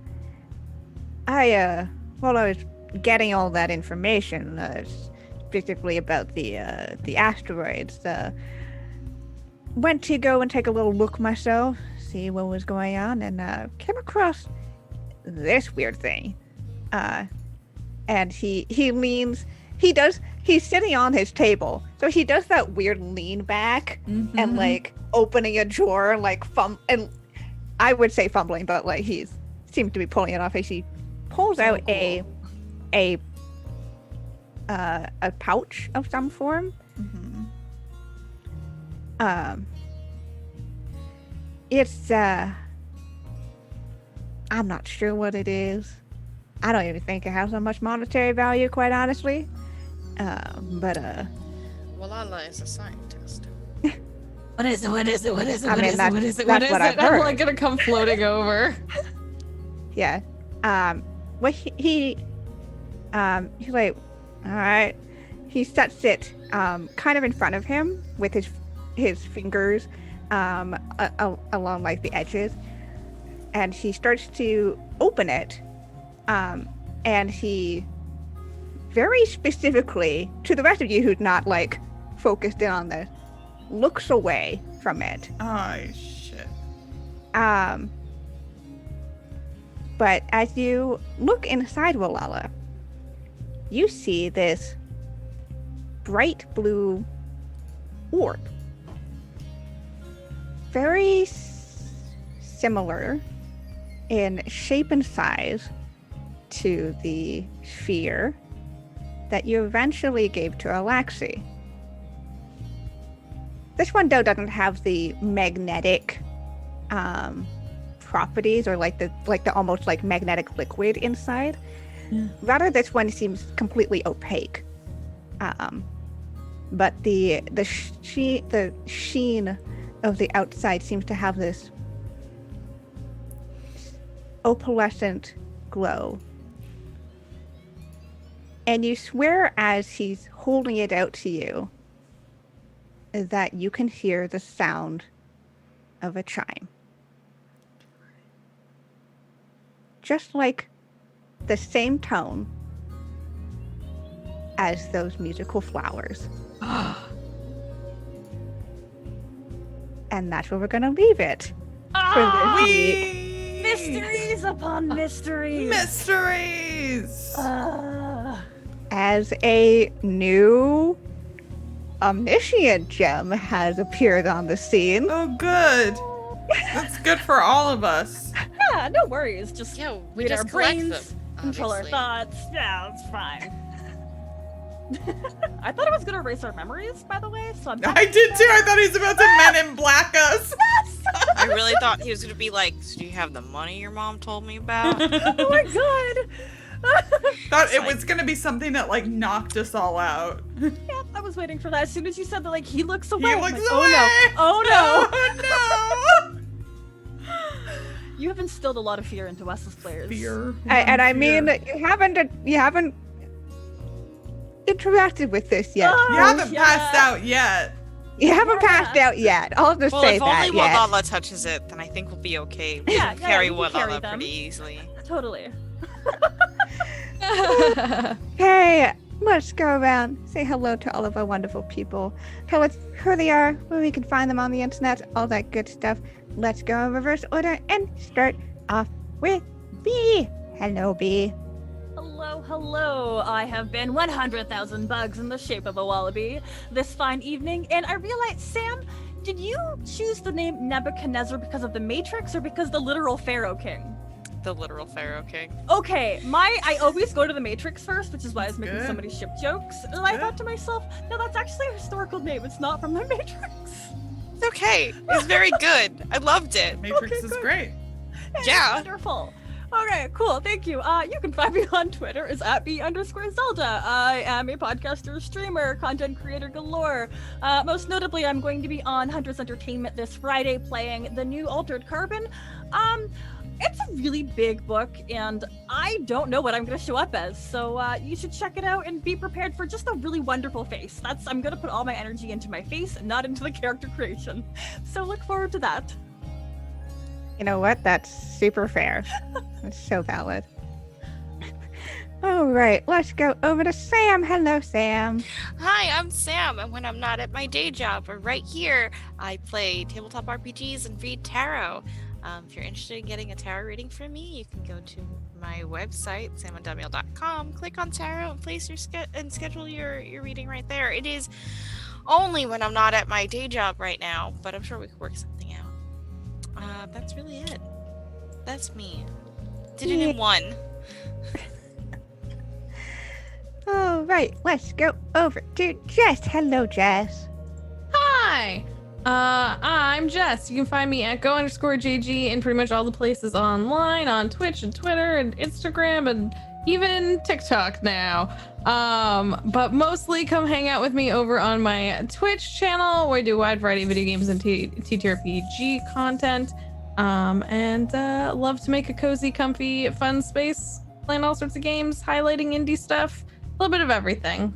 While I was getting all that information, specifically about the asteroids, went to go and take a little look myself, see what was going on, and came across this weird thing. And he leans, he's sitting on his table, so he does that weird lean back and like opening a drawer and like and I would say fumbling, but like he's seems to be pulling it off as he pulls out a pouch of some form. It's I'm not sure what it is. I don't even think it has so much monetary value, quite honestly. Walala is a scientist. What is it? What is it? What is it? I What mean, is it? that's- What is it? that's What is what I've it? I'm heard. like gonna come floating over. Yeah. Well, he's like, all right. He sets it kind of in front of him with his fingers along like the edges, and he starts to open it, and he very specifically, to the rest of you who's not like focused in on this, looks away from it. Oh, shit. But as you look inside Walala, you see this bright blue orb. Very similar in shape and size to the sphere that you eventually gave to Alaxi. This one, though, doesn't have the magnetic properties or like the almost like magnetic liquid inside. Rather, this one seems completely opaque. But the sheen of the outside seems to have this opalescent glow. And you swear as he's holding it out to you that you can hear the sound of a chime. Just like the same tone as those musical flowers. And that's where we're going to leave it for this week. Mysteries upon mysteries. Mysteries! Ah. as a new omniscient gem has appeared on the scene. Oh, good. That's good for all of us. Yeah, no worries. Just Yeah, we read just our collect brains, them, control our obviously. thoughts. Yeah, it's fine. I thought it was gonna erase our memories, by the way. So I'm I did too. I thought he was about to Men in Black us. I really thought he was gonna be like, so do you have the money your mom told me about? Oh my god. Thought it was gonna be something that like knocked us all out. Yeah, I was waiting for that. As soon as you said that, like he looks away. He I'm looks like, away. Oh no! Oh no! You have instilled a lot of fear into Wes's players. Fear. And I Fear. mean, you haven't interacted with this yet. Oh, You haven't yeah. passed out yet. You haven't Yeah. passed out yet. I'll just Well, say if that only yet. Wadala touches it, then I think we'll be okay. We Yeah, can yeah, carry we can carry Wadala them. pretty easily. Totally. Hey, let's go around, say hello to all of our wonderful people. Tell us who they are, where we can find them on the internet, all that good stuff. Let's go in reverse order and start off with B. Hello, B. Hello, hello. I have been 100,000 bugs in the shape of a wallaby this fine evening, and I realized, Sam, did you choose the name Nebuchadnezzar because of the Matrix or because the literal Pharaoh King? The literal Pharaoh King. Okay, I always go to the Matrix first, which is why I was making so Good. many ship jokes. And I Good. thought to myself, no, that's actually a historical name. It's not from the Matrix. It's okay. It's very good. I loved it. Matrix Okay, is good. great. It's Yeah. wonderful. Okay, cool. Thank you. You can find me on Twitter as @B_Zelda. I am a podcaster, streamer, content creator galore. Most notably, I'm going to be on Hunter's Entertainment this Friday playing the new Altered Carbon. It's a really big book, and I don't know what I'm going to show up as, so you should check it out and be prepared for just a really wonderful face. I'm going to put all my energy into my face and not into the character creation. So look forward to that. You know what? That's super fair. That's so valid. All right, let's go over to Sam. Hello, Sam. Hi, I'm Sam, and when I'm not at my day job or right here, I play tabletop RPGs and read tarot. If you're interested in getting a tarot reading from me, you can go to my website, samundomiel.com, click on tarot, and place your schedule your reading right there. It is only when I'm not at my day job right now, but I'm sure we could work something out. That's really it. That's me. Did it in one. All right, let's go over to Jess. Hello, Jess. Hi. I'm Jess. You can find me at go_JG in pretty much all the places online, on Twitch and Twitter and Instagram and even TikTok now. But mostly come hang out with me over on my Twitch channel where I do a wide variety of video games and TTRPG content. And love to make a cozy, comfy, fun space, playing all sorts of games, highlighting indie stuff, a little bit of everything.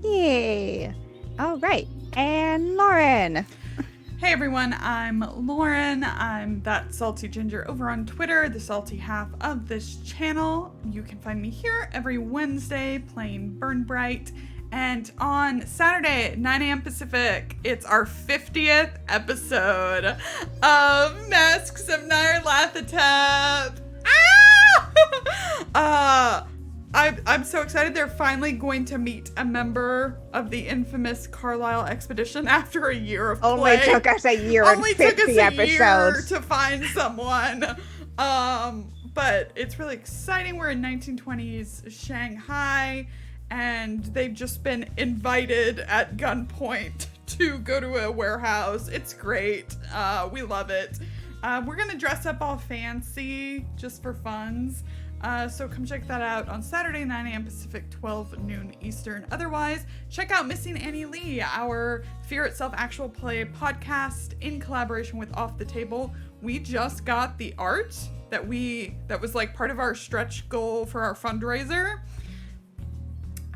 Yay. All right, and Lauren. Hey everyone, I'm Lauren. I'm that salty ginger over on Twitter, the salty half of this channel. You can find me here every Wednesday playing Burn Bryte. And on Saturday at 9 a.m. Pacific, it's our 50th episode of Masks of Nyarlathotep. Ah! I'm so excited. They're finally going to meet a member of the infamous Carlisle expedition after a year of Only play. took us a year and Only took 50 us a year episodes. to find someone. But it's really exciting. We're in 1920s Shanghai, and they've just been invited at gunpoint to go to a warehouse. It's great. We love it. We're gonna dress up all fancy just for funs. So come check that out on Saturday, 9 a.m. Pacific, 12 noon Eastern. Otherwise, check out Missing Annie Lee, our Fear Itself Actual Play podcast in collaboration with Off the Table. We just got the art that was like part of our stretch goal for our fundraiser.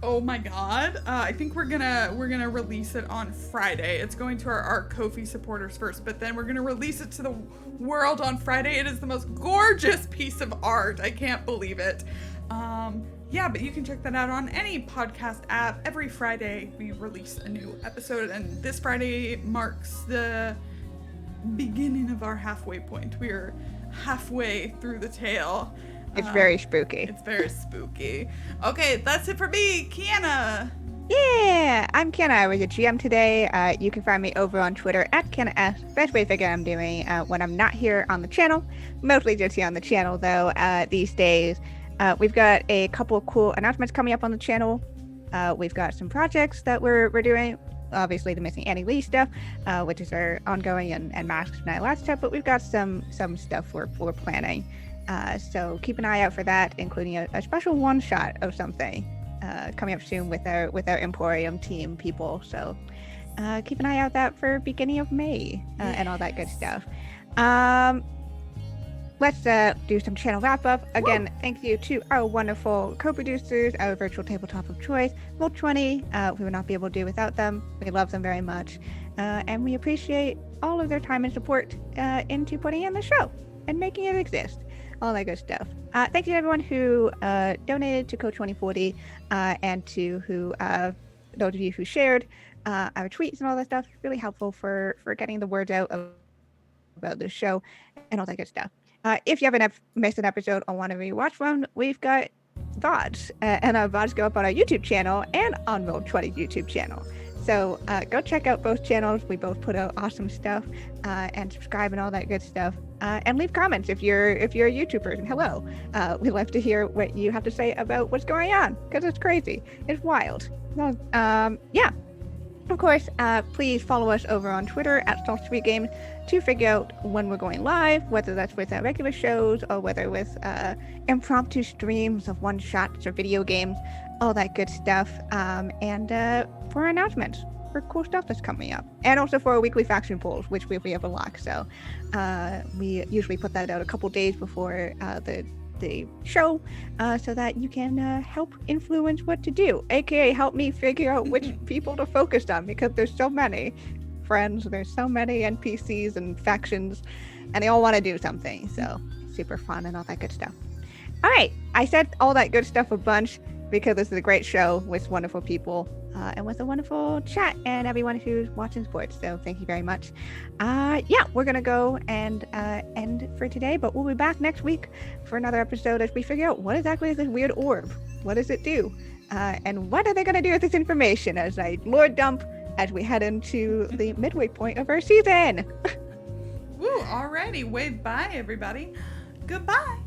Oh my god. I think we're gonna release it on Friday. It's going to our Art Ko-fi supporters first, but then we're gonna release it to the world on Friday. It is the most gorgeous piece of art. I can't believe it. Yeah, but you can check that out on any podcast app. Every Friday we release a new episode, and this Friday marks the beginning of our halfway point. We are halfway through the tale. It's very spooky. It's very spooky. Okay, that's it for me, Kienna. Yeah, I'm Kienna. I was a GM today. You can find me over on Twitter at Kienna S. Best way to figure out I'm doing when I'm not here on the channel. Mostly just here on the channel, though, these days. We've got a couple of cool announcements coming up on the channel. We've got some projects that we're doing. Obviously, the Missing Annie Lee stuff, which is our ongoing and Masks Night Last stuff, but we've got some stuff we're planning. So keep an eye out for that, including a special one-shot of something coming up soon with our Emporium team people. So keep an eye out that for beginning of May and all that good stuff. Let's do some channel wrap-up. Again, thank you to our wonderful co-producers, our virtual tabletop of choice, Roll20. We would not be able to do without them. We love them very much. And we appreciate all of their time and support into putting in the show and making it exist. All that good stuff. Thank you to everyone who donated to Code 2040 and to those of you who shared our tweets and all that stuff. Really helpful for getting the words out about the show and all that good stuff. If you haven't missed an episode or want to rewatch one, we've got VODs, and our VODs go up on our YouTube channel and on Roll20's YouTube channel. So go check out both channels. We both put out awesome stuff, and subscribe and all that good stuff. And leave comments if you're a YouTuber. And hello, we love to hear what you have to say about what's going on, because it's crazy, it's wild. So, yeah. Of course, please follow us over on Twitter at SaltSweetGames to figure out when we're going live, whether that's with our regular shows or whether with impromptu streams of one-shots or video games, all that good stuff. And for announcements for cool stuff that's coming up. And also for our weekly faction polls, which we have a lock. So we usually put that out a couple days before the show so that you can help influence what to do, aka help me figure out which people to focus on, because there's so many friends, there's so many NPCs and factions, and they all want to do something, so super fun and all that good stuff. All right, I said all that good stuff a bunch because this is a great show with wonderful people and with a wonderful chat and everyone who's watching sports, so thank you very much. Yeah, we're gonna go and end for today, but we'll be back next week for another episode as we figure out what exactly is this weird orb, what does it do, and what are they gonna do with this information as I lore dump as we head into the midway point of our season. Woo, alrighty, wave bye everybody. Goodbye.